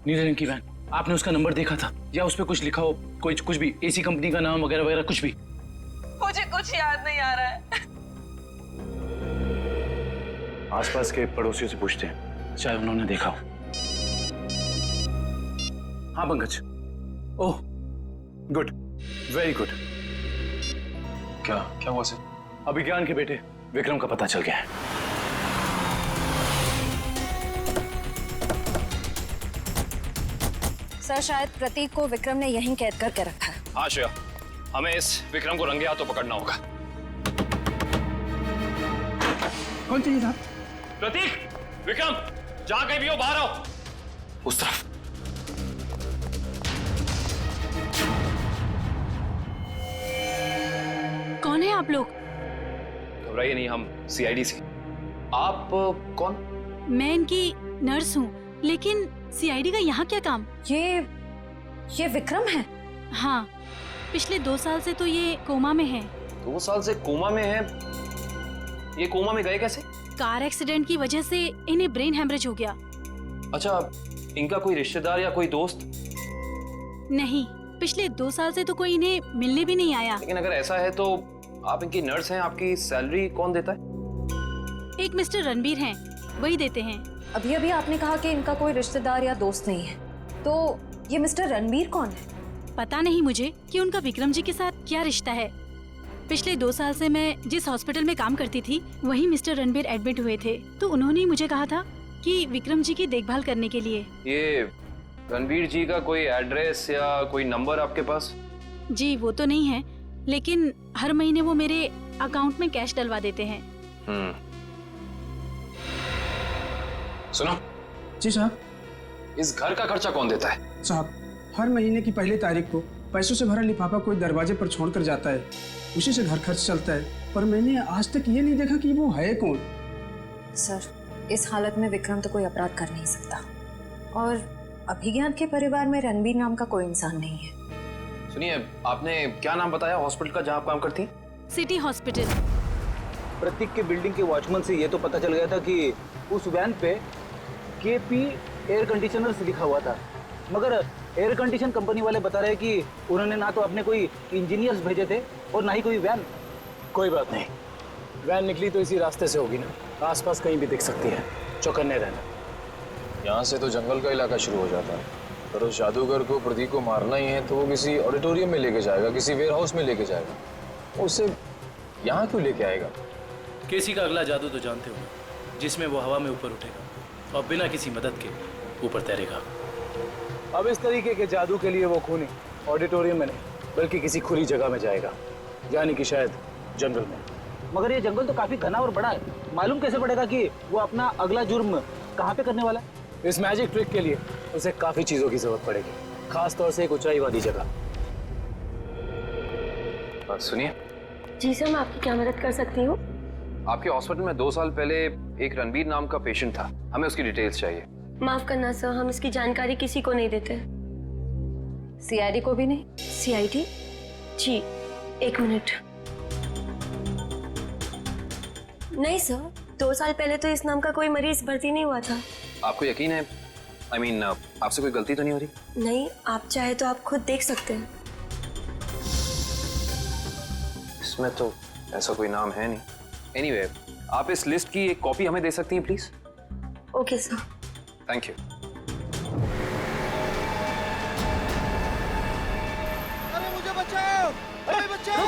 नीले रंग की वैन? आपने उसका नंबर देखा था या उस पर कुछ लिखा हो? कुछ भी, एसी कंपनी का नाम वगैरह वगैरह कुछ भी? मुझे कुछ याद नहीं आ रहा है। आसपास के पड़ोसियों से पूछते हैं, चाहे उन्होंने देखा हो। हाँ Pankaj. Oh good, very good. क्या हुआ सर? अभिज्ञान के बेटे विक्रम का पता चल गया है। सर, शायद प्रतीक को विक्रम ने यहीं कैद करके रखा है। हाँ श्रेया, हमें इस विक्रम को रंगे हाथों पकड़ना होगा। कौन चाहिए साहब? प्रतीक, विक्रम, जहां कहीं भी हो बाहर आओ। उस तरफ। कौन है आप लोग? घबराइए नहीं, हम सीआईडी से। आप कौन? मैं इनकी नर्स हूँ, लेकिन सीआईडी का यहाँ क्या काम? ये विक्रम है। हाँ, पिछले 2 साल से तो ये कोमा में है। 2 साल से कोमा में है? ये कोमा में गए कैसे? कार एक्सीडेंट की वजह से इन्हें ब्रेन हेमरेज हो गया। अच्छा, इनका कोई रिश्तेदार या कोई दोस्त? नहीं, पिछले 2 साल से तो कोई इन्हें मिलने भी नहीं आया। लेकिन अगर ऐसा है तो आप इनकी नर्स हैं, आपकी सैलरी कौन देता है? एक मिस्टर रणबीर हैं, वही देते हैं। अभी अभी आपने कहा कि इनका कोई रिश्तेदार या दोस्त नहीं है, तो ये मिस्टर रणबीर कौन है? पता नहीं मुझे कि उनका विक्रम जी के साथ क्या रिश्ता है। पिछले 2 साल से मैं जिस हॉस्पिटल में काम करती थी, वहीं मिस्टर रणबीर एडमिट हुए थे, तो उन्होंने ही मुझे कहा था कि विक्रम जी की देखभाल करने के लिए। ये रणबीर जी का कोई एड्रेस या कोई नंबर आपके पास? जी वो तो नहीं है, लेकिन हर महीने वो मेरे अकाउंट में कैश डलवा देते हैं। सुनो। जी साहब। इस घर का खर्चा कौन देता है? साहब, हर महीने की पहली तारीख को पैसों से भरा लिफाफा कोई दरवाजे पर छोड़कर जाता है, उसी से घर खर्च चलता है। पर मैंने आज तक ये नहीं देखा कि वो है कौन। सर, इस हालत में विक्रम तो कोई अपराध कर नहीं सकता, और अभिज्ञान के परिवार में रणबीर नाम का कोई इंसान नहीं है। सुनिए, आपने क्या नाम बताया हॉस्पिटल का जहाँ आप काम करती? City hospital. प्रतीक के बिल्डिंग के वॉचमैन से ये तो पता चल गया था कि उस वैन पे केपी एयर कंडीशनर्स लिखा हुआ था, मगर एयर कंडीशन कंपनी वाले बता रहे कि उन्होंने ना तो अपने कोई इंजीनियर्स भेजे थे और ना ही कोई वैन। कोई बात नहीं, वैन निकली तो इसी रास्ते से होगी ना, आसपास कहीं भी दिख सकती है, चौकन्ने रहना। यहाँ से तो जंगल का इलाका शुरू हो जाता है, पर उस जादूगर को प्रतीक को मारना ही है तो वो किसी ऑडिटोरियम में लेके जाएगा, किसी वेयर हाउस में लेके जाएगा। उसे यहाँ क्यों लेके आएगा? केसी का अगला जादू तो जानते हो, जिसमें वो हवा में ऊपर उठेगा और बिना किसी मदद के ऊपर तैरेगा। अब इस तरीके के जादू के लिए वो खूनी ऑडिटोरियम में नहीं बल्कि किसी खुली जगह में जाएगा, यानी कि शायद जंगल में। मगर ये जंगल तो काफी घना और बड़ा है, मालूम कैसे पड़ेगा कि वो अपना अगला जुर्म कहाँ पे करने वाला है? इस मैजिक ट्रिक के लिए उसे काफी चीजों की जरूरत पड़ेगी, खास तौर से एक ऊंचाई वाली जगह। सुनिए। जी सर, मैं आपकी क्या मदद कर सकती हूँ? आपके हॉस्पिटल में 2 साल पहले एक रणबीर नाम का पेशेंट था, हमें उसकी डिटेल्स चाहिए। माफ करना सर, हम इसकी जानकारी किसी को नहीं देते। सीआईडी को भी नहीं? सीआईडी? जी, 1 मिनट। नहीं सर, 2 साल पहले तो इस नाम का कोई मरीज भर्ती नहीं हुआ था। आपको यकीन है? I mean, आपसे कोई गलती तो नहीं हो रही? नहीं, आप चाहे तो आप खुद देख सकते हैं। इसमें तो ऐसा कोई नाम है नहीं। Anyway, आप इस लिस्ट की एक कॉपी हमें दे सकती हैं please? Okay sir. Thank you. अरे मुझे बचाओ! कोई बचाओ!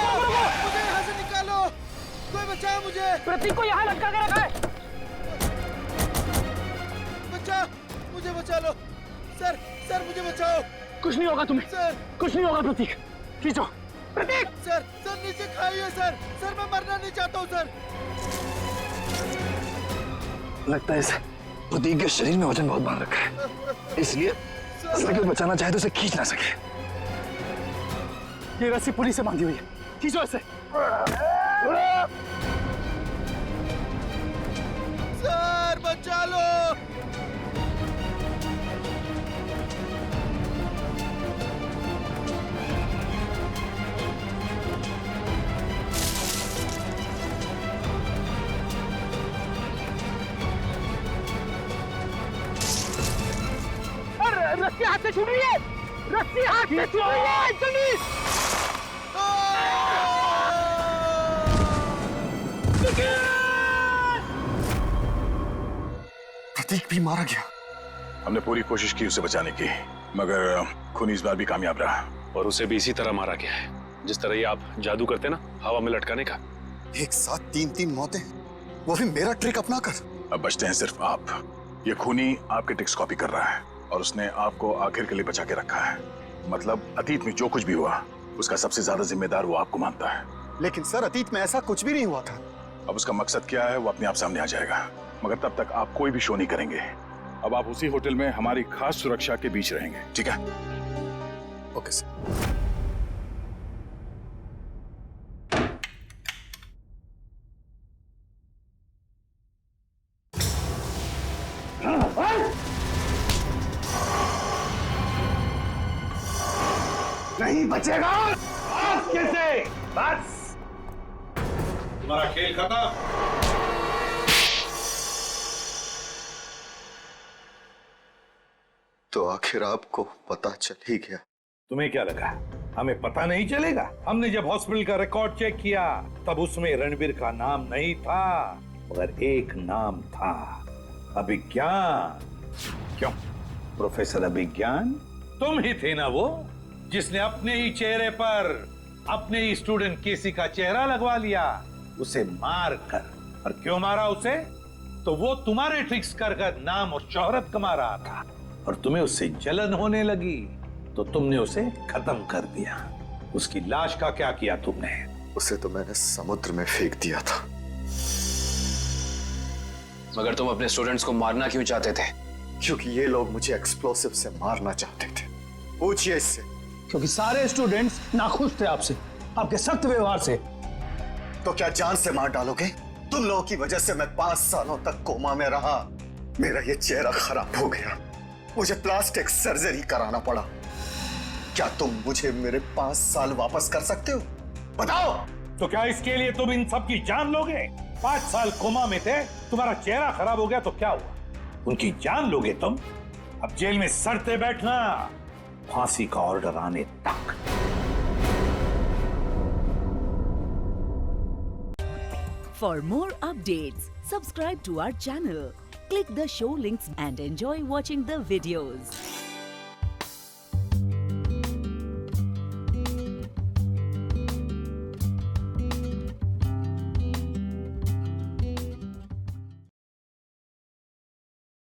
मुझे यहाँ से निकालो! कोई बचाओ मुझे! प्रतीक को यहाँ लटका के रखा है। बचाओ! मुझे बचा लो! सर, सर मुझे बचाओ! कुछ नहीं होगा तुम्हें। सर! कुछ नहीं होगा प्रतीक। खींचो। प्रतीक! सर, सर नीचे खाइए सर! सर मैं मरना नहीं चाहता हूँ सर! लगता है इसे प्रतीक के शरीर में वजन बहुत बांध रखा है, इसलिए अगर बचाना चाहे तो इसे खींच ना सके। ये रस्सी पुलिस से बांधी हुई है, खींचो इसे। सर बचा लो! रस्सी हाथ से छूट रही है, रस्सी हाथ से छूट रही है, जल्दी! प्रतीक भी मारा गया। हमने पूरी कोशिश की उसे बचाने की, मगर खूनी इस बार भी कामयाब रहा। और उसे भी इसी तरह मारा गया है, जिस तरह ये आप जादू करते ना, हवा में लटकाने का। एक साथ 3-3 मौतें, वो भी मेरा ट्रिक अपना कर। अब बचते हैं सिर्फ आप। ये खूनी आपके ट्रिक्स कॉपी कर रहा है और उसने आपको आखिर के लिए बचा के रखा है। मतलब अतीत में जो कुछ भी हुआ उसका सबसे ज्यादा जिम्मेदार वो आपको मानता है। लेकिन सर, अतीत में ऐसा कुछ भी नहीं हुआ था। अब उसका मकसद क्या है वो अपने आप सामने आ जाएगा, मगर तब तक आप कोई भी शो नहीं करेंगे। अब आप उसी होटल में हमारी खास सुरक्षा के बीच रहेंगे, ठीक है? Okay sir. नहीं बचेगा। बस कैसे? बस तुम्हारा खेल खत्म। तो आखिर आपको पता चल ही गया। तुम्हें क्या लगा हमें पता नहीं चलेगा? हमने जब हॉस्पिटल का रिकॉर्ड चेक किया तब उसमें रणबीर का नाम नहीं था, मगर एक नाम था, अभिज्ञान। क्यों प्रोफेसर अभिज्ञान? तुम ही थे ना वो जिसने अपने ही चेहरे पर अपने ही स्टूडेंट केसी का चेहरा लगवा लिया, उसे मार कर। और क्यों मारा उसे? तो वो तुम्हारे ट्रिक्स कर कर नाम और शोहरत कमा रहा था और तुम्हें उससे जलन होने लगी तो तुमने उसे खत्म कर दिया। उसकी लाश का क्या किया तुमने? उसे तो मैंने समुद्र में फेंक दिया था। मगर तुम अपने स्टूडेंट्स को मारना क्यों चाहते थे? क्योंकि ये लोग मुझे एक्सप्लोसिव से मारना चाहते थे। पूछिए इससे। क्योंकि सारे स्टूडेंट्स नाखुश थे आपसे, आपके सख्त व्यवहार से। तो क्या जान से मार डालोगे? तुम लोगों की वजह से मैं 5 सालों तक कोमा में रहा। मेरा ये चेहरा खराब हो गया, मुझे प्लास्टिक सर्जरी कराना पड़ा। क्या तुम मुझे मेरे 5 साल वापस कर सकते हो? बताओ। तो क्या इसके लिए तुम इन सब की जान लोगे? 5 साल कोमा में थे, तुम्हारा चेहरा खराब हो गया तो क्या हुआ? उनकी जान लोगे तुम? अब जेल में सड़ते बैठना, फांसी का ऑर्डर आने तक। For more updates, subscribe to our channel, click the show links and enjoy watching the videos.